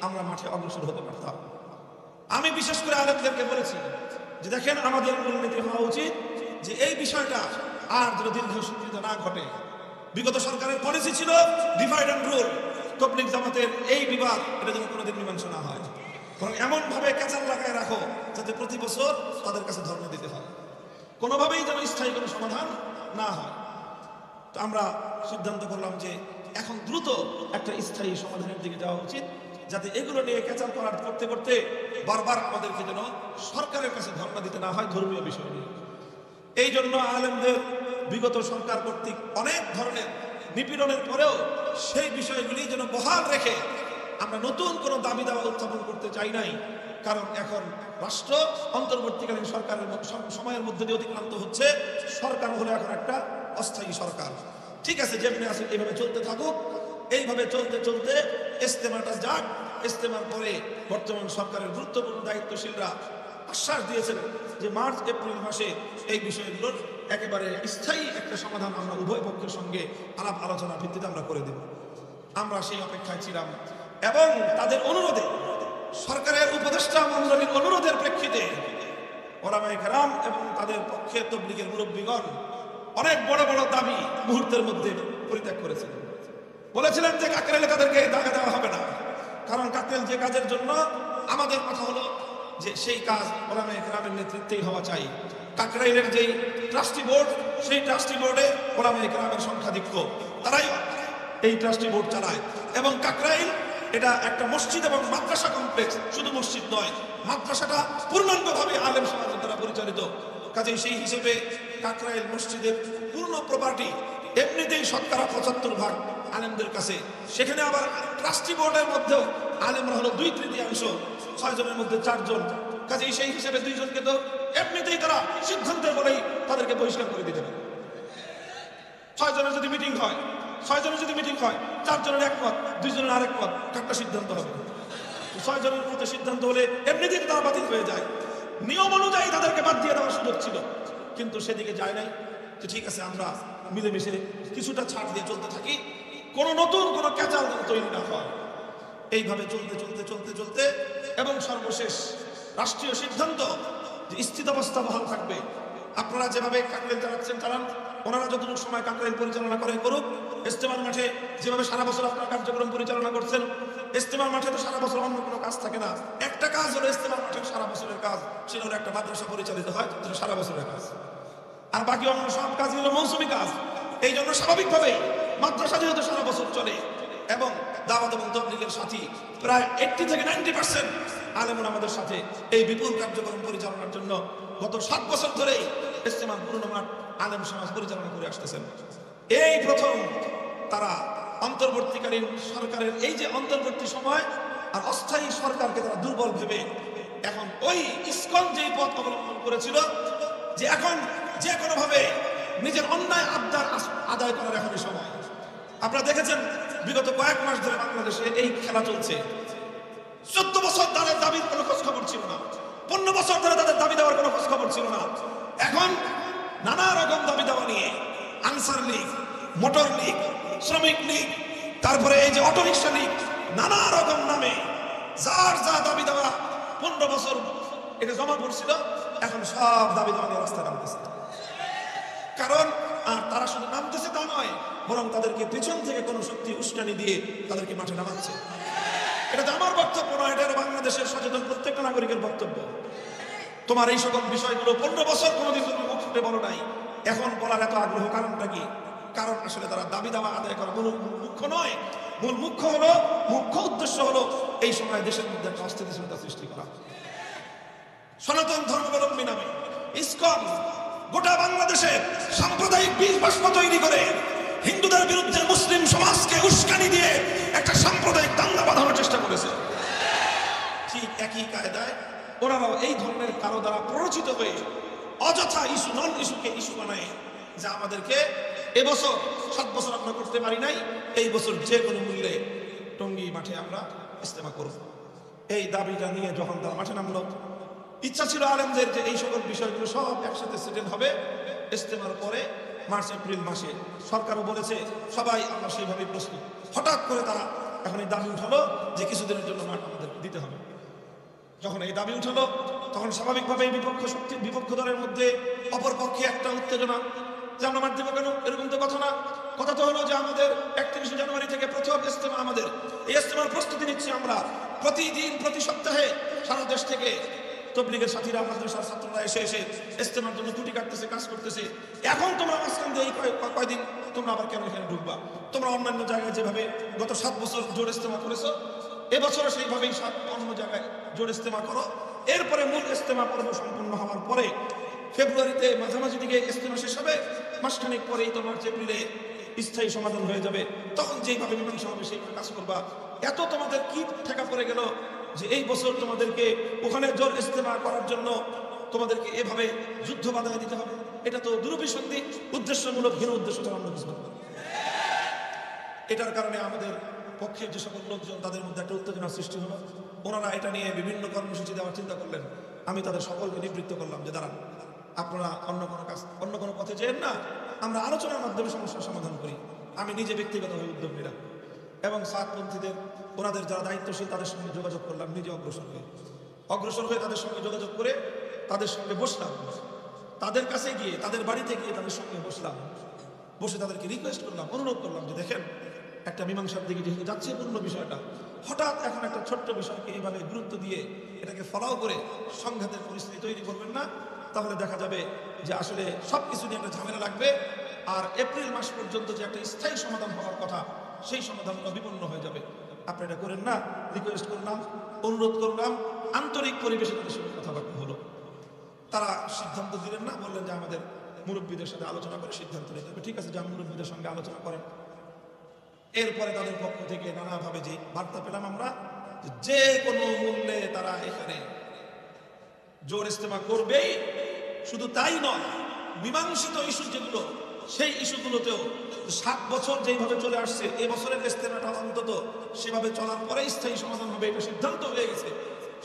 Speaker 1: আমরা মাঠে অগ্রসর হতে পারতাম। আমি বিশেষ করে আলেমদেরকে বলেছি যে দেখেন, আমাদের মূলনীতি হওয়া উচিত যে এই বিষয়টা আর যেন দীর্ঘসূত্রিত না ঘটে। বিগত সরকারের পলিসি ছিল ডিভাইড অ্যান্ড রুল, তবলিগ জামাতের এই বিবাদ এটা যেন কোনোদিন মীমাংসা না হয়, বরং এমন ভাবে ক্যাচাল লাগায় রাখো যাতে প্রতি বছর তাদের কাছে ধর্ণা দিতে হয়, কোনোভাবেই যেন স্থায়ী কোনো সমাধান না হয়। তো আমরা সিদ্ধান্ত করলাম যে এখন দ্রুত একটা স্থায়ী সমাধানের দিকে যাওয়া উচিত, যাতে এগুলো নিয়ে ক্যাচাল করতে করতে বারবার আমাদেরকে যেন সরকারের কাছে ধর্ণা দিতে না হয় ধর্মীয় বিষয় নিয়ে। এই জন্য আলেমদের বিগত সরকার কর্তৃক অনেক ধরনের নিপীড়নের পরেও সেই বিষয়গুলি যেন বহাল রেখে আমরা নতুন কোনো দাবি দাওয়া উত্থাপন করতে চাই নাই। কারণ এখন রাষ্ট্র অন্তর্বর্তীকালীন সরকারের সময়ের মধ্যে দিয়ে অতিক্রান্ত হচ্ছে, সরকার হলো এখন একটা অস্থায়ী সরকার। ঠিক আছে, যেমনি আছে এইভাবে চলতে থাকুক, এইভাবে চলতে চলতে ইজতেমাটা যাক। ইজতেমার পরে বর্তমান সরকারের গুরুত্বপূর্ণ দায়িত্বশীলরা আশ্বাস দিয়েছেন যে মার্চ এপ্রিল মাসে এই বিষয়গুলোর একেবারে স্থায়ী একটা সমাধান আমরা উভয় পক্ষের সঙ্গে আলাপ আলোচনার ভিত্তিতে আমরা করে দেব। আমরা সেই অপেক্ষায় ছিলাম এবং তাদের অনুরোধে, সরকারের উপদেষ্টা মণ্ডলীর অনুরোধের প্রেক্ষিতে ওলামায়ে কেরাম এবং তাদের পক্ষে তবলিগের মুরব্বীগণ অনেক বড় বড় দাবি মুহূর্তের মধ্যে পরিত্যাগ করেছিলেন। বলেছিলেন যে কাকরাইলে তাদেরকে জায়গা দেওয়া হবে না, কারণ কাকরাইল যে কাজের জন্য আমাদের কথা হলো যে সেই কাজ ওলামায়ে কেরামের নেতৃত্বেই হওয়া চাই। কাকরাইলের যেই ট্রাস্টি বোর্ড, সেই ট্রাস্টি বোর্ডে ওলামায়ে কেরামের সংখ্যাধিক্য, তারাই এই ট্রাস্টি বোর্ড চালায়। এবং কাকরাইল এটা একটা মসজিদ এবং মাদ্রাসা কমপ্লেক্স, শুধু মসজিদ নয়, মাদ্রাসাটা পূর্ণাঙ্গভাবে আলেম সমাজের দ্বারা পরিচালিত। কাজেই সেই হিসেবে কাকরাইল মসজিদের পূর্ণ প্রপার্টি এমনিতেই 75% আলেমদের কাছে। সেখানে আবার ট্রাস্টি বোর্ডের মধ্যেও আলেমরা হলো 2/3, 6 জনের মধ্যে 4 জন। কাজেই সেই হিসেবে 2 জনকে তো এমনিতেই তারা সিদ্ধান্তের বলেই তাদেরকে বহিষ্কার করে দিতে পারে। 6 জনের যদি মিটিং হয়, 4 জনের একমত, 2 জনের আরেক মত, একটা সিদ্ধান্ত হবে। 6 জনের মধ্যে সিদ্ধান্ত হলে এমনিতেই তারা বাতিল হয়ে যায়। নিয়ম অনুযায়ী তাদেরকে বাদ দিয়ে দেওয়ার সুযোগ ছিল, কিন্তু সেদিকে যায় নাই। তো ঠিক আছে, আমরা মিলেমিশে কিছুটা ছাড় দিয়ে চলতে থাকি, কোনো নতুন কোনো ক্যাচাল তৈরি না হয়। এইভাবে চলতে চলতে চলতে চলতে এবং সর্বশেষ রাষ্ট্রীয় সিদ্ধান্ত যে স্থিতাবস্থা বহাল থাকবে। আপনারা যেভাবে কাকরাইল চালাচ্ছেন চালান, ওনারা যতটুকু সময় কাকরাইল পরিচালনা করে করুক। ইজতেমার মাঠে যেভাবে সারা বছর আপনারা কার্যক্রম পরিচালনা করছেন, ইজতেমার মাঠে তো সারা বছর অন্য কোনো কাজ থাকে না। একটা কাজ হলো ইজতেমার মাঠে সারা বছরের কাজ, সেটা হলো একটা মাদ্রাসা পরিচালিত হয়, যেটা সারা বছরের কাজ। আর বাকি অন্য সব কাজ হলো মৌসুমী কাজ। এই জন্য স্বাভাবিকভাবেই মাদ্রাসা যেহেতু সারা বছর চলে এবং দাওয়াত এবং তাবলীগের সাথী প্রায় 80 থেকে 90% আলেমরা আমাদের সাথে এই বিপুল কার্যক্রম পরিচালনার জন্য গত 7 বছর ধরেই ইজতেমার পুরনো মাঠ আলেম সমাজ পরিচালনা করে আসতেছেন। এই প্রথম তারা অন্তর্বর্তীকালীন সরকারের এই যে অন্তর্বর্তী সময় আর অস্থায়ী সরকারকে তারা দুর্বল ভেবে এখন ওই ইসকন যেই পথ অবলম্বন করেছিল যে এখন যে কোনোভাবে নিজের অন্যায় আবদার আদায় করার এখনই সময়। আপনারা দেখেছেন বিগত কয়েক মাস ধরে বাংলাদেশে এই খেলা চলছে। 14 বছর তাদের দাবির কোনো খোঁজ খবর ছিল না, 15 বছর ধরে তাদের দাবি দেওয়ার কোনো খোঁজ খবর ছিল না। এখন নানা রকম দাবি দেওয়া নিয়ে আনসার লীগ, মোটর লীগ, শ্রমিক লীগ, তারপরে এই যে অটোরিকশা লীগ, নানা রকম নামে যার যা দাবি দেওয়া 15 বছর এটা জমা পড়ছিল, এখন সব দাবি দেওয়া নিয়ে রাস্তায় নামতেছে। কারণ আর তারা শুধু নামতেছে তা নয়, বরং তাদেরকে পেছন থেকে কোনো শক্তি উস্কানি দিয়ে তাদেরকে মাঠে নামাচ্ছে। এটা তো আমার বক্তব্য নয়, এটা বাংলাদেশের সচেতন প্রত্যেকটা নাগরিকের বক্তব্য। তোমার এই সকল বিষয়গুলো 15 বছর কোনোদিন তুমি মুখ ফুটে বলো নাই, এখন বলার এত আগ্রহ কারণটা কি? কারণ আসলে তারা দাবি দাওয়া আদায় করা মূল মুখ্য নয়। মূল মুখ্য উদ্দেশ্য হলো এই সময় দেশের মধ্যে একটা অস্থিতিশীলতা সৃষ্টি করা। সনাতন ধর্মাবলম্বী নামে ইসকন গোটা বাংলাদেশে সাম্প্রদায়িক বীজ বাষ্প তৈরি করে হিন্দুদের বিরুদ্ধে মুসলিম সমাজকে উস্কানি দিয়ে একটা সাম্প্রদায়িক দাঙ্গা বাঁধানোর চেষ্টা করেছে। ঠিক একই কায়দায় ওনারাও এই ধরনের কারো দ্বারা প্ররোচিত হয়ে অযথা ইস্যু নন ইস্যুকে ইস্যু বানায় যে আমাদেরকে এবছর 7 বছর আমরা করতে পারি নাই, এই বছর যে কোনো মূল্যে টঙ্গী মাঠে আমরা ইজতেমা করব। এই দাবিটা নিয়ে যখন তারা মাঠে নামলো, ইচ্ছা ছিল আলেমদের যে এই সকল বিষয়গুলো সব একসাথে সেটেল হবে ইজতেমার পরে মার্চ এপ্রিল মাসে। সরকারও বলেছে সবাই আমরা সেইভাবেই প্রস্তুত। হঠাৎ করে তারা এখন এই দাবি উঠালো যে কিছুদিনের জন্য মাঠ আমাদের দিতে হবে। যখন এই দাবি উঠালো তখন স্বাভাবিকভাবে বিপক্ষ দলের মধ্যে অপরপক্ষে একটা উত্তেজনা যে আমরা মাঠ দেবো কেন, এরকম তো কথা না। কথা তো হলো যে আমাদের 31 জানুয়ারি থেকে প্রথম ইজতেমা, আমাদের এই ইজতেমার প্রস্তুতি নিচ্ছি আমরা। প্রতিদিন প্রতি সপ্তাহে সারা দেশ থেকে তবলিগের সাথীরা, মাদ্রাসার ছাত্ররা এসে ইজতেমার জন্য ছুটি কাটতেছে, কাজ করতেছে। এখন তোমরা মাঝখান দিয়ে এই কয়দিন তোমরা আবার কেন এখানে ঢুকবা? তোমরা অন্যান্য জায়গায় যেভাবে গত 7 বছর জোর ইজতেমা করেছো, এবছরও সেইভাবেই অন্য জায়গায় জোর ইজতেমা করো। এরপরে মূল ইজতেমা পর্ব সম্পূর্ণ হওয়ার পরে ফেব্রুয়ারিতে মাঝামাঝি দিকে ইজতেমা শেষ হবে, মাসখানেক পরেই তোমার এপ্রিলে স্থায়ী সমাধান হয়ে যাবে। তখন যেইভাবে মীমাংসা হবে সেইভাবে কাজ করবা। এত তোমাদের কি ঠেকা পড়ে গেল যে এই বছর তোমাদেরকে ওখানে জোর ইজতেমা করার জন্য তোমাদেরকে এভাবে যুদ্ধ বাধায় দিতে হবে? এটা তো দুরভিসন্ধি, উদ্দেশ্যমূলক হীন উদ্দেশ্য ছাড়া অন্য কিছু না। এটার কারণে আমাদের পক্ষের যে সকল লোকজন তাদের মধ্যে একটা উত্তেজনা সৃষ্টি হলো। ওনারা এটা নিয়ে বিভিন্ন কর্মসূচি দেওয়ার চিন্তা করলেন। আমি তাদের সকলকে নিবৃত্ত করলাম যে দাঁড়ান, আপনারা অন্য কোনো পথে যেন না, আমরা আলোচনার মাধ্যমে সমস্যার সমাধান করি। আমি নিজে ব্যক্তিগতভাবে উদ্যোগ নিলাম এবং সাতপন্থীদের ওনাদের যারা দায়িত্বশীল তাদের সঙ্গে যোগাযোগ করলাম। নিজে অগ্রসর হয়ে তাদের সঙ্গে যোগাযোগ করে তাদের সঙ্গে বসলাম, তাদের কাছে গিয়ে তাদের বাড়িতে গিয়ে তাদের সঙ্গে বসলাম। বসে তাদেরকে রিকোয়েস্ট করলাম, অনুরোধ করলাম যে দেখেন, একটা মীমাংসার দিকে যেহেতু যাচ্ছে পূর্ণ বিষয়টা, হঠাৎ এখন একটা ছোট্ট বিষয়কে এইভাবে গুরুত্ব দিয়ে এটাকে ফলাও করে সংঘাতের পরিস্থিতি তৈরি করবেন না। তাহলে দেখা যাবে যে আসলে সব কিছু নিয়ে একটা ঝামেলা লাগবে, আর এপ্রিল মাস পর্যন্ত যে একটা স্থায়ী সমাধান হওয়ার কথা সেই সমাধানটা বিপন্ন হয়ে যাবে। আপনি এটা করেন না। রিকোয়েস্ট করলাম, অনুরোধ করলাম, আন্তরিক পরিবেশে তাদের সঙ্গে কথাবার্তা হলো। তারা সিদ্ধান্ত দিলেন না, বললেন যে আমাদের মুরব্বীদের সাথে আলোচনা করে সিদ্ধান্ত নিতে হবে। ঠিক আছে, যা মুরব্বীদের সঙ্গে আলোচনা করেন। এরপরে তাদের পক্ষ থেকে নানাভাবে যে বার্তা পেলাম আমরা, যে কোনো মূল্যে তারা এখানে জোর ইজতেমা করবেই। শুধু তাই নয়, মীমাংসিত ইস্যু যেগুলো, সেই ইস্যুগুলোতেও 7 বছর যেইভাবে চলে আসছে, এবছরের ইজতেমাটা অন্তত সেভাবে চলার পরে স্থায়ী সমাধান হবে, এটা সিদ্ধান্ত হয়ে গেছে।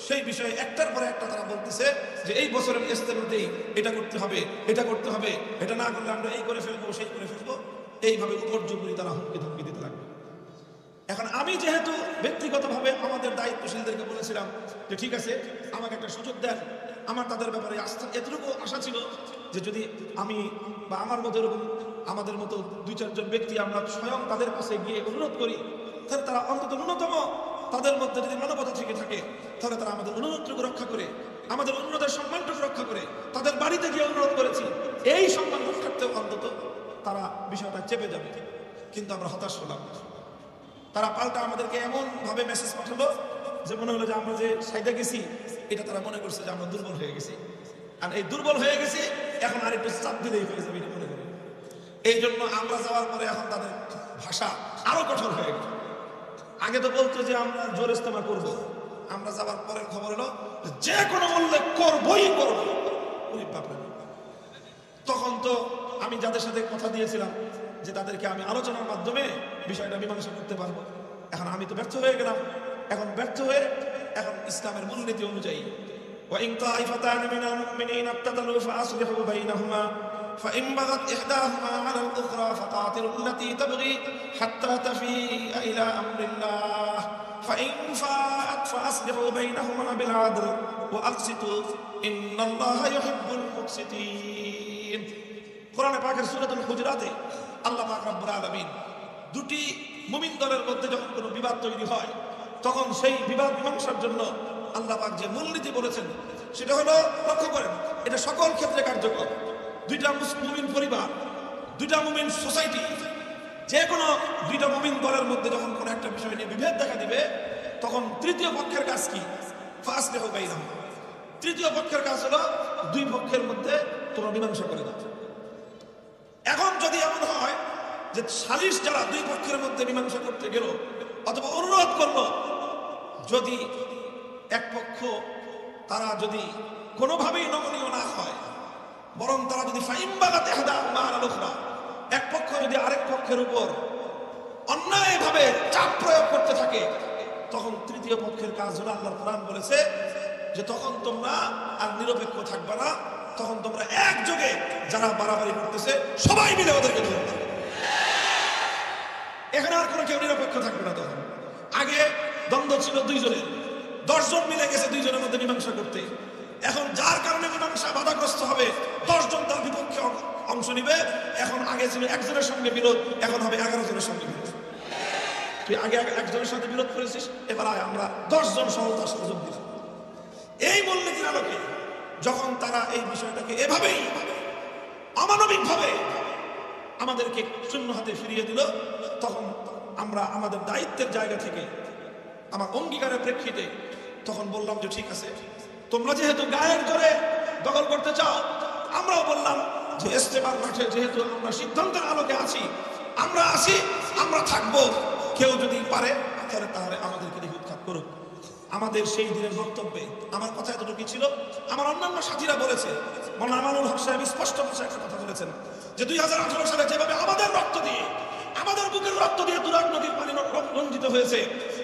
Speaker 1: সেই বিষয়ে একটার পরে একটা তারা বলতেছে যে এই বছরের ইজতেমাতেই এটা করতে হবে, এটা করতে হবে, এটা না করলে আমরা এই করে ফেলবো, সেই করে ফেলবো। এইভাবে উপর্যুপরি তারা হুমকি ধমকি দিতে লাগবে। এখন আমি যেহেতু ব্যক্তিগতভাবে আমাদের দায়িত্বশীলদেরকে বলেছিলাম যে ঠিক আছে, আমাকে একটা সুযোগ দেন। আমার তাদের ব্যাপারে আস্থা, এতটুকু আশা ছিল যে যদি আমি বা আমার মতো এরকম আমাদের মতো 2-4 জন ব্যক্তি আমরা স্বয়ং তাদের কাছে গিয়ে অনুরোধ করি, তাহলে তারা অন্তত ন্যূনতম তাদের মধ্যে যদি মানবতা থেকে থাকে, তাহলে তারা আমাদের অনুরোধটুকু রক্ষা করে, আমাদের অনুরোধের সম্মানটুকু রক্ষা করে, তাদের বাড়িতে গিয়ে অনুরোধ করেছি, এই সম্মান রক্ষার্থেও অন্তত তারা বিষয়টা চেপে যাবে। কিন্তু আমরা হতাশ হলাম। তারা পাল্টা আমাদেরকে এমন ভাবে মেসেজ পাঠালো যে মনে হলো যে আমরা যে সাইডে গেছি এটা তারা মনে করছে যে আমরা দুর্বল হয়ে গেছি, আর এই দুর্বল হয়ে গেছি এখন আরেকটু চাপ দিলেই হয়ে যাবে, এটা মনে করি। এই জন্য আমরা যাওয়ার পরে এখন তাদের ভাষা আরো কঠোর হয়ে গেল। আগে তো বলতো যে আমরা জোর ইজতেমা করবো, আমরা যাওয়ার পরের খবর হলো যে কোনো মূল্যে করবোই করবো। তখন তো আমি আমি যাদের সাথে কথা দিয়েছিলাম যে তাদেরকে আমি আলোচনার মাধ্যমে বিষয়টা মীমাংসা করতে পারবো, এখন আমি তো ব্যর্থ হয়ে গেলাম। এখন ব্যর্থ হয়ে এখন ইসলামের মূলনীতি অনুযায়ী وإن طائفتان من المؤمنين اقتتلوا فأصلحوا بينهما فإن بغت إحداهما على الأخرى فقاتلوا التي تبغي حتى تفيء إلى أمر الله فإن فاءت فأصلحوا بينهما بالعدل وأقسطوا إن الله يحب المقسطين। কোরআনে পাকের সূরাতুল হুজুরাতে আল্লাহ পাক রব্বুল আলামিন দুটি মুমিন দলের মধ্যে যখন কোনো বিবাদ তৈরি হয় তখন সেই বিবাদ মীমাংসার জন্য আল্লাহ পাক যে মূলনীতি বলেছেন সেটা হলো, লক্ষ্য করেন, এটা সকল ক্ষেত্রে কার্যকর। দুইটা মুমিন পরিবার, দুইটা মুমিন সোসাইটি, যে কোনো দুইটা মুমিন দলের মধ্যে যখন কোনো একটা বিষয় নিয়ে বিভেদ দেখা দিবে তখন তৃতীয় পক্ষের কাজ কি? ফাসলিহু বাইনাহুম। তৃতীয় পক্ষের কাজ হলো দুই পক্ষের মধ্যে তোমরা মীমাংসা করে দাও। এখন যদি এমন হয় যে সালিশ যারা দুই পক্ষের মধ্যে মীমাংসা করতে গেল অথবা অনুরোধ করলো, যদি এক পক্ষ তারা যদি কোনোভাবেই নমনীয় না হয়, বরং তারা যদি এক পক্ষ যদি আরেক পক্ষের উপর অন্যায়ভাবে চাপ প্রয়োগ করতে থাকে, তখন তৃতীয় পক্ষের কাজ হলো, আল্লাহর কোরআন বলেছে যে তখন তোমরা আর নিরপেক্ষ থাকবে না, তখন তোমরা একযোগে যারা বাড়াবাড়ি করতেছে সবাই মিলে ওদেরকে ধরবে। এখানে আর কোনো কেউ নিরপেক্ষ থাকবে না। তখন আগে দ্বন্দ্ব ছিল দুইজনের, 10 জন মিলে গেছে দুইজনের মধ্যে মীমাংসা করতে। এখন যার কারণে মীমাংসা বাধাগ্রস্ত হবে 10 জন তার বিপক্ষে অংশ নিবে। এখন আগে ছিল একজনের সঙ্গে বিরোধ, এখন হবে 11 জনের সঙ্গে বিরোধ। তুই আগে একজনের সাথে বিরোধ করেছিস, এবার আমরা 10 জন সহ তার সাথে যোগ দিচ্ছি। এই মূলনীতির আলোকে যখন তারা এই বিষয়টাকে এভাবেই অমানবিক ভাবে আমাদেরকে শূন্য হাতে ফিরিয়ে দিল, তখন আমরা আমাদের দায়িত্বের জায়গা থেকে আমার অঙ্গীকারের প্রেক্ষিতে তখন বললাম যে ঠিক আছে, তোমরা যেহেতু গায়ের জোরে দখল করতে চাও, আমরাও বললাম যে ইস্তেমার মাঠে যেহেতু আমরা সিদ্ধান্তের আলোকে আছি, আমরা আসি, আমরা থাকবো। কেউ যদি পারে তাহলে আমাদেরকে দেখে উৎখাত করুক। আমাদের সেই দিনের বক্তব্যে আমার কথা এতটুকু ছিল। আমার অন্যান্য সাথীরা বলেছে, মৌলানা আমানুল হক সাহেব স্পষ্ট ভাষায় একটা কথা বলেছেন যে 2018 সালে যেভাবে আমাদের রক্ত দিয়ে, আমাদের বুকের রক্ত দিয়ে তুরাগ নদীর পানি রঞ্জিত হয়েছে,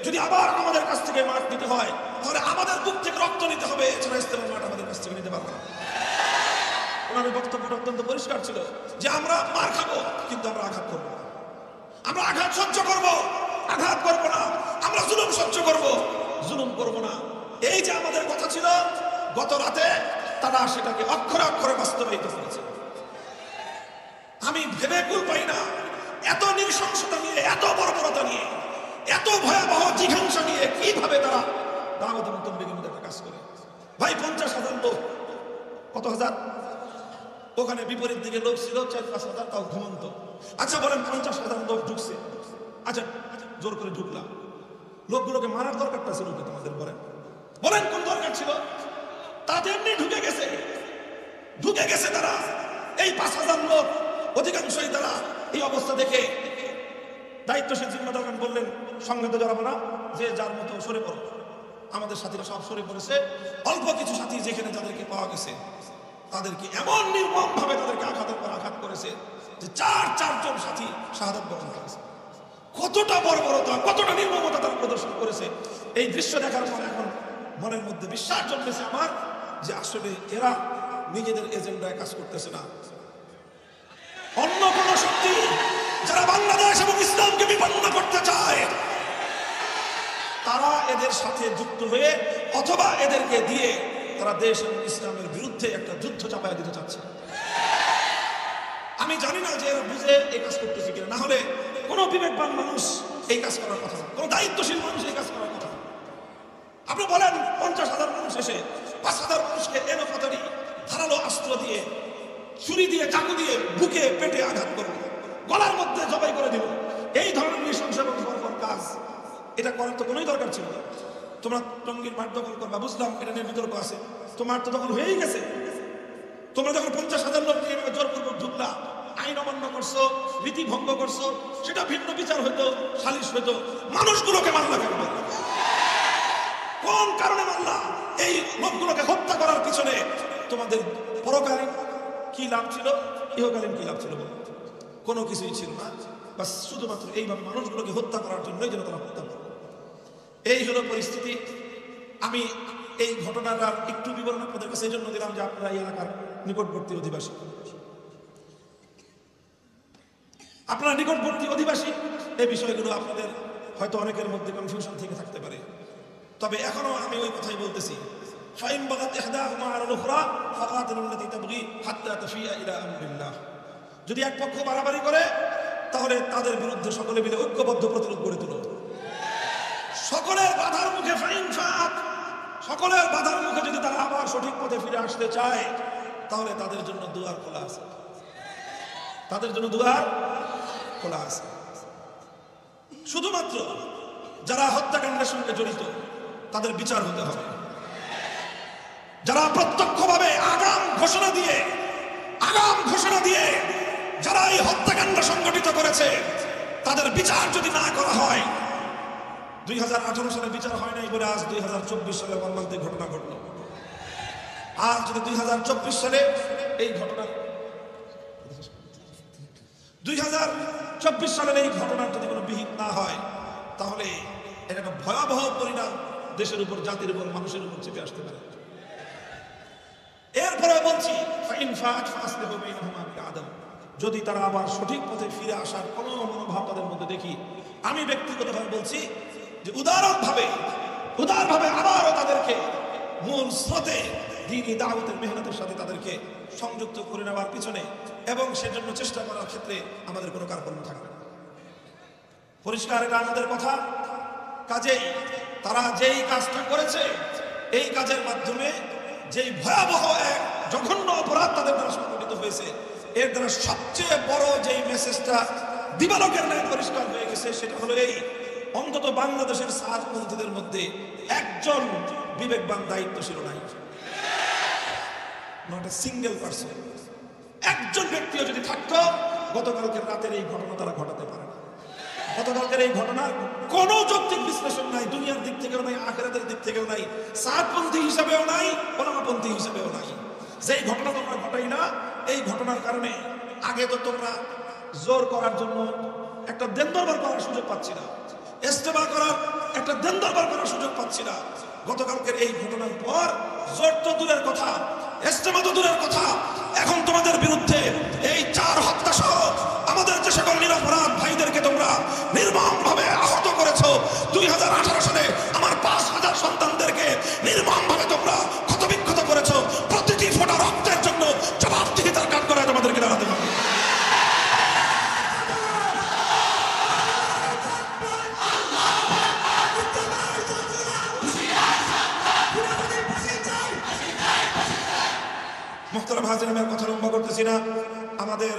Speaker 1: যদি আবার আমাদের কাছ থেকে মাঠ নিতে হয় তাহলে আমাদের বুক থেকে রক্ত নিতে হবে, এছাড়া ইস্তেমার মাঠ আমাদের কাছ থেকে নিতে পারবো না। ওনার বক্তব্যটা অত্যন্ত পরিষ্কার ছিল যে আমরা মার খাবো কিন্তু আমরা আঘাত করবো না, আমরা আঘাত সহ্য করবো, আঘাত করবো না, আমরা জুলুম সহ্য করবো, জুলুম করবো না। এই যে আমাদের কথা ছিল, গত রাতে তারা সেটাকে অক্ষরে অক্ষরে বাস্তবায়িত করেছে। আমি ভেবে কুল পাই না, এত নৃশংসতা নিয়ে, এত বর্বরতা নিয়ে, এত ভয়াবহ জিঘাংসা নিয়ে কিভাবে তারা দাওয়াত এবং তাবলীগের মধ্যে একটা কাজ করে। ভাই 50,000 লোক, কত হাজার? ওখানে বিপরীত দিকে লোক ছিল 4-5 হাজার, তাও ঘুমন্ত। আচ্ছা বলেন 50,000 লোক ঢুকছে, আচ্ছা জোর করে ঢুকলাম, লোকগুলোকে মারার দরকারটা ছিল কি তোমাদের? বলেন কোন দরকার ছিল? তারা এমনি ঢুকে গেছে তারা। এই 5,000 লোক অধিকাংশই তারা এই অবস্থা দেখে দায়িত্বশীল জিম্মাদারগণ বললেন, সংঘাতে জড়াবো না, যে যার মতো সরে পড়ো। আমাদের সাথীরা সব সরে পড়েছে। অল্প কিছু সাথী যেখানে যাদেরকে পাওয়া গেছে তাদেরকে এমন নির্মম ভাবে তাদেরকে আঘাতের পর আঘাত করেছে যে 4 জন সাথী শাহাদাত বরণ করেছে। কতটা বর্বরতা, কতটা নির্মমতা তারা প্রদর্শন করেছে। এই দৃশ্য দেখার পর এখন মনের মধ্যে বিশ্বাস জন্মেছে আমার যে আসলে এরা নিজেদের এজেন্ডায় কাজ করতেছে না, অন্য কোন শক্তি যারা বাংলাদেশ এবং ইসলামকে বিপন্ন করতে চায় তারা এদের সাথে যুক্ত হয়ে অথবা এদেরকে দিয়ে তারা দেশ এবং ইসলামের বিরুদ্ধে একটা যুদ্ধ চাপায় দিতে চাচ্ছে। আমি জানি না যে এরা বুঝে এই কাজ করতেছে কিনা, না হলে কোনো বিবেকবান মানুষ এই কাজ করার কথা না, কোনো দায়িত্বশীল মানুষ এই কাজ করার কথা না। আপনি বলেন 50,000 মানুষ এসে 5,000 মানুষকে এলোপাতাড়ি ধারালো অস্ত্র দিয়ে, ছুরি দিয়ে, চাকু দিয়ে বুকে পেটে আঘাত করবে, গলার মধ্যে জবাই করে দিল, এই ধরনের নৃশংস এবং বর্বর কাজ এটা করার তো কোনোই দরকার ছিল না। তোমরা টঙ্গীর মাঠ দখল করবা, বুঝলাম এটা নিয়ে বিতর্ক আছে, তোমার তো দখল হয়েই গেছে। তোমরা যখন 50,000 লোক এইভাবে জোরপূর্বক ঢুকলা, আইন অমান্য করছো, রীতি ভঙ্গ করছো, সেটা ভিন্ন বিচার হইতো, সালিশ হইতো। মানুষগুলোকে মারলা কেন? কোন কারণে মারলা? এই লোকগুলোকে হত্যা করার পিছনে তোমাদের পরকালীন কি লাভ ছিল? ইহকালীন কি লাভ ছিল? কোনো কিছুই ছিল না। বাস শুধুমাত্র এইভাবে মানুষগুলোকে হত্যা করার জন্যই যেন তারা হত্যা করে। এই হলো পরিস্থিতি। আমি এই ঘটনাটার একটু বিবরণ আপনাদের কাছে এই জন্য দিলাম যে আপনারা এই এলাকার নিকটবর্তী অধিবাসী, আপনারা নিকটবর্তী অধিবাসী, এই বিষয়গুলো আপনাদের হয়তো অনেকের মধ্যে কনফিউশন থেকে থাকতে পারে। তবে এখনো আমি ওই কথাই বলতেছি, ফাইন বাগাত ইহদাহুমা আলাল উখরা ফাকাতিলুল লাতী তাবগী হাত্তা তাফিয়া ইলা আমরিল্লাহ। যদি এক পক্ষ বাড়াবাড়ি করে তাহলে তাদের বিরুদ্ধে সকলে মিলে ঐক্যবদ্ধ প্রতিরোধ গড়ে তুলো। সকলের বাধার মুখে ফাইন ফাত, সকলের বাধার মুখে যদি তারা আবার সঠিক পথে ফিরে আসতে চায় তাহলে তাদের জন্য দুয়ার খোলা আছে, তাদের জন্য দুয়ার খোলা আছে। শুধুমাত্র যারা হত্যাকাণ্ডের সঙ্গে জড়িত তাদের বিচার হতে হবে। যারা প্রত্যক্ষভাবে আগাম ঘোষণা দিয়ে যারা এই হত্যাকাণ্ড সংগঠিত করেছে তাদের বিচার যদি না করা হয়, 2018 সালে বিচার হয় নাই বলে আজ 2024 সালে মর্মান্তিক ঘটনা ঘটল। আর যদি 2024 সালে এই ঘটনা 2024 সালের এই ঘটনার যদি কোনো বিহিত না হয় তাহলে এটা একটা ভয়াবহ পরিণাম দেশের উপর, জাতির উপর, মানুষের উপর চেপে আসতে পারে। এরপরে বলছি যদি তারা আবার সঠিক পথে ফিরে আসার কোনো মনোভাব তাদের মধ্যে দেখি, আমি ব্যক্তিগতভাবে বলছি যে উদারভাবে আবারও তাদেরকে মূল স্রোতে দ্বীনি দাওয়াতের মেহনতের সাথে তাদেরকে সংযুক্ত করে নেওয়ার পিছনে এবং সেজন্য চেষ্টা করার ক্ষেত্রে আমাদের কোনো কার্পণ্য থাকবে না। পরিষ্কার এটা আমাদের কথা। কাজেই তারা যেই কাজটা করেছে এই কাজের মাধ্যমে যেই ভয়াবহ এক জঘন্য অপরাধ তাদের দ্বারা সংঘটিত হয়েছে, এর দ্বারা সবচেয়ে বড় যেই মেসেজটা দিবালোকের ন্যায় পরিষ্কার হয়ে গেছে সেটা হলো এই, অন্তত বাংলাদেশের সাতপন্থীদের মধ্যে একজন বিবেকবান দায়িত্বশীল নাই, নট এ সিঙ্গেল পারসন। একজন ব্যক্তিও যদি থাকতো গতকালকের রাতের এই ঘটনা তারা ঘটাতে পারে না। গতকালকের এই ঘটনার কোনো যৌক্তিক বিশ্লেষণ নাই, দুনিয়ার দিক থেকেও নাই, আখিরাতের দিক থেকেও নাই, সাতপন্থী হিসাবেও নাই, ওলামাপন্থী হিসাবেও নাই। যেই ঘটনা তোমরা ঘটাই না, এই ঘটনার কারণে আগে তো তোমরা জোর করার জন্য একটা দেন দরবার করার সুযোগ পাচ্ছি না, ইস্তেমা করার একটা দেন দরবার করার সুযোগ পাচ্ছি না। গতকালকের এই ঘটনার পর জোর তো দূরের কথা, ইস্তেমা তো দূরের কথা, এখন তোমাদের বিরুদ্ধে এই 4 হত্যা সহ আমাদের যে সকল নিরপরাধ ভাইদেরকে তোমরা নির্মমভাবে আহত করেছো, 2018 সালে আমার 5,000 সন্তানদেরকে নির্মমভাবে তোমরা ক্ষতবিক্ষত করেছো, প্রতিটি ফোঁটা রক্তের জন্য জবাবদিহিতার কাজ করে তোমাদেরকে দাঁড়াতে হবে। মুহতারাম হাজিরিন, আমি কথা লম্বা করতেছি না। আমাদের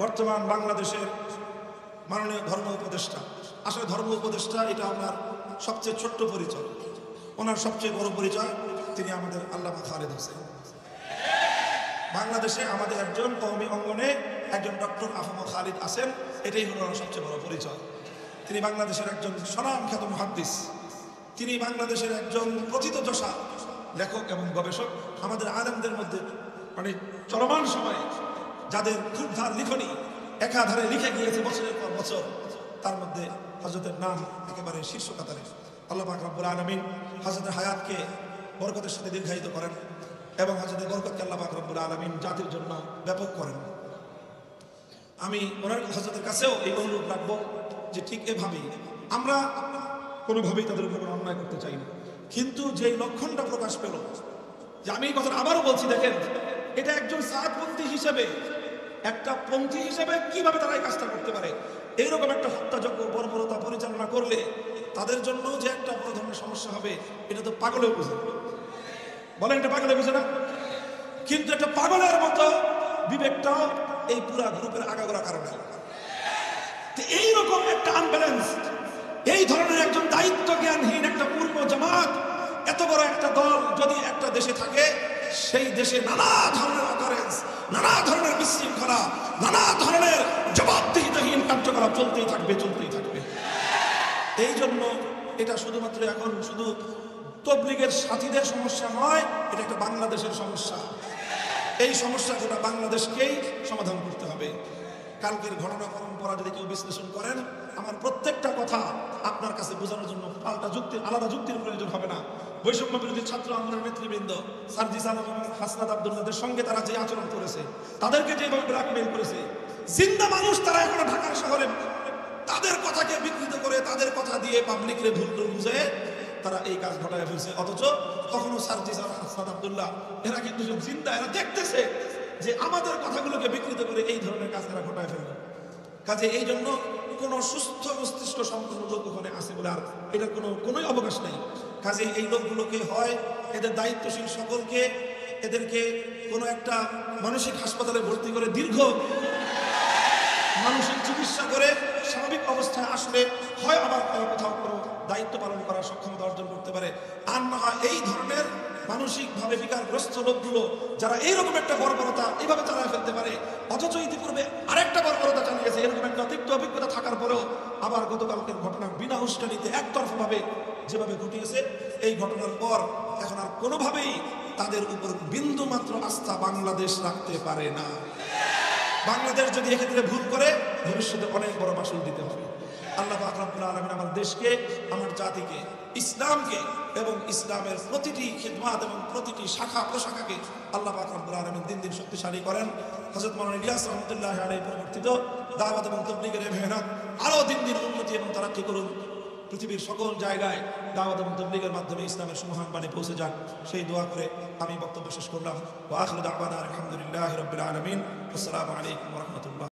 Speaker 1: বর্তমান বাংলাদেশের মাননীয় ধর্ম উপদেষ্টা, আসলে ধর্ম উপদেষ্টা এটা ওনার সবচেয়ে ছোট্ট পরিচয়, ওনার সবচেয়ে বড় পরিচয় তিনি আমাদের আল্লামা খালেদ হোসেন। বাংলাদেশে আমাদের একজন কওমি অঙ্গনে একজন ডক্টর আহম খালিদ আছেন, এটাই হলো ওনার সবচেয়ে বড় পরিচয়। তিনি বাংলাদেশের একজন স্বনামখ্যাত মুহাদ্দিস, তিনি বাংলাদেশের একজন প্রথিতযশা লেখক এবং গবেষক। আমাদের আলেমদের মধ্যে মানে চলমান সময়ে যাদের ক্ষুব্ধার লিখনী একাধারে লিখে গিয়েছে বছরের পর বছর, তার মধ্যে হযরতের নাম একেবারে শীর্ষ কাতারে। আল্লাহ পাক রব্বুল আলামিন হযরতের হায়াতকে বরকতের সাথে দীর্ঘায়িত করেন এবং হযরতের বরকতকে আল্লাহ পাক রব্বুল আলামিন জাতির জন্য ব্যাপক করেন। আমি ওনার হযরতের কাছেও এই অনুরোধ রাখবো যে ঠিক এভাবেই আমরা কোনোভাবেই তাদের উপর অন্যায় করতে চাই না, কিন্তু যে লক্ষণটা প্রকাশ পেল, যে আমি এই কথাটা আবারও বলছি, দেখেন এটা একজন সাতপন্থী হিসেবে, একটা পন্থী হিসেবে কিভাবে তারা এই কাজটা করতে পারে। এইরকম একটা হত্যাযজ্ঞ বর্বরতা পরিচালনা করলে তাদের জন্য যে একটা বড় ধরনের সমস্যা হবে এটা তো পাগলেও বুঝে, বলেন এটা পাগলে বুঝে না? কিন্তু একটা পাগলের মতো বিবেকটাও এই পুরা গ্রুপের আগাগোড়া কারণে। এইরকম একটা আনব্যালেন্স, এই ধরনের একজন দায়িত্ব জ্ঞানহীন একটা পূর্ণ জামাত, এত বড় একটা দল যদি একটা দেশে থাকে, সেই দেশে নানা ধরনের অকারেন্স, নানা ধরনের বিশৃঙ্খলা, নানা ধরনের জবাবদিহিতাহীন কার্যকলাপ চলতেই থাকবে। এই জন্য এটা শুধুমাত্র এখন শুধু তবলিগের সাথীদের সমস্যা নয়, এটা একটা বাংলাদেশের সমস্যা। এই সমস্যা গোটা বাংলাদেশকেই সমাধান করতে হবে। কালকের ঘটনা পরম্পরা যদি কেউ বিশ্লেষণ করেন, আমার প্রত্যেকটা কথা আপনার কাছে বোঝানোর জন্য পাল্টা যুক্তির আলাদা যুক্তির প্রয়োজন হবে না। বৈষম্য বিরোধী ছাত্র আন্দোলনের নেতৃবৃন্দ সার্জিস আলম এবং হাসনাত আব্দুল্লাহদের সঙ্গে তারা যে আচরণ করেছে, তাদেরকে যেভাবে ব্ল্যাকমেইল করেছে, জিন্দা মানুষ তারা এখনো ঢাকার শহরে তাদের কথাকে বিকৃত করে, তাদের কথা দিয়ে পাবলিকরে ভুল বুঝে তারা এই কাজ ঘটায় ফেলছে। অথচ কখনো সার্জিস আর হাসনাত আব্দুল্লাহ এরা কিন্তু জিন্দা, এরা দেখতেছে যে আমাদের কথাগুলোকে বিকৃত করে এই ধরনের কাজ তারা ঘটায় ফেলবে। কাজে এই জন্য কোন সুস্থ মস্তিষ্ক সম্পন্ন লোক ওখানে আছে বলে আর এটার কোনোই অবকাশ নেই। কাজে এই লোকগুলোকে হয় এদের দায়িত্বশীল সকলকে এদেরকে কোনো একটা মানসিক হাসপাতালে ভর্তি করে দীর্ঘ মানসিক চিকিৎসা করে স্বাভাবিক অবস্থায় আসলে হয় আবার কোথাও কোনো দায়িত্ব পালন করার সক্ষমতা অর্জন করতে পারে, আর না হয় এই ধরনের মানসিকভাবে বিকারগ্রস্ত লোকগুলো যারা এইরকম একটা বর্বরতা এইভাবে চালায় ফেলতে পারে, অথচ ইতিপূর্বে আরেকটা বর্বরতা চালিয়েছে, এরকম একটা তিক্ত অভিজ্ঞতা থাকার পরেও আবার গতকালকের ঘটনা বিনা উস্কানিতে একতরফাভাবে যেভাবে ঘটিয়েছে, এই ঘটনার পর এখন আর কোনোভাবেই তাদের উপর বিন্দু মাত্র আস্থা বাংলাদেশ রাখতে পারে না। বাংলাদেশ যদি এক্ষেত্রে ভুল করে ভবিষ্যতে অনেক বড় মাসুল দিতে হবে। আল্লাহ পাক রব্বুল আলামিন আমার দেশকে, আমার জাতিকে, ইসলামকে এবং ইসলামের প্রতিটি খিদমাত এবং প্রতিটি শাখা প্রশাখাকে আল্লাহ পাক রব্বুল আলামিন দিন দিন শক্তিশালী করেন। হযরত মাওলানা ইলিয়াস রাহমাতুল্লাহ আলাইহি পরিবর্তিত দাওয়াত এবং তাবলীগের মেহনত আরো দিন দিন উন্নতি এবং তারাক্কি করুন। পৃথিবীর সকল জায়গায় দাওয়াত এবং তাবলীগের মাধ্যমে ইসলামের সুমহান বাণী পৌঁছে যাক, সেই দোয়া করে আমি বক্তব্য শেষ করলাম। ওয়া আখিরু দাওয়ানা আলহামদুলিল্লাহি রাব্বিল আলামিন। আসসালামু আলাইকুম ওয়া রাহমাতুল্লাহ।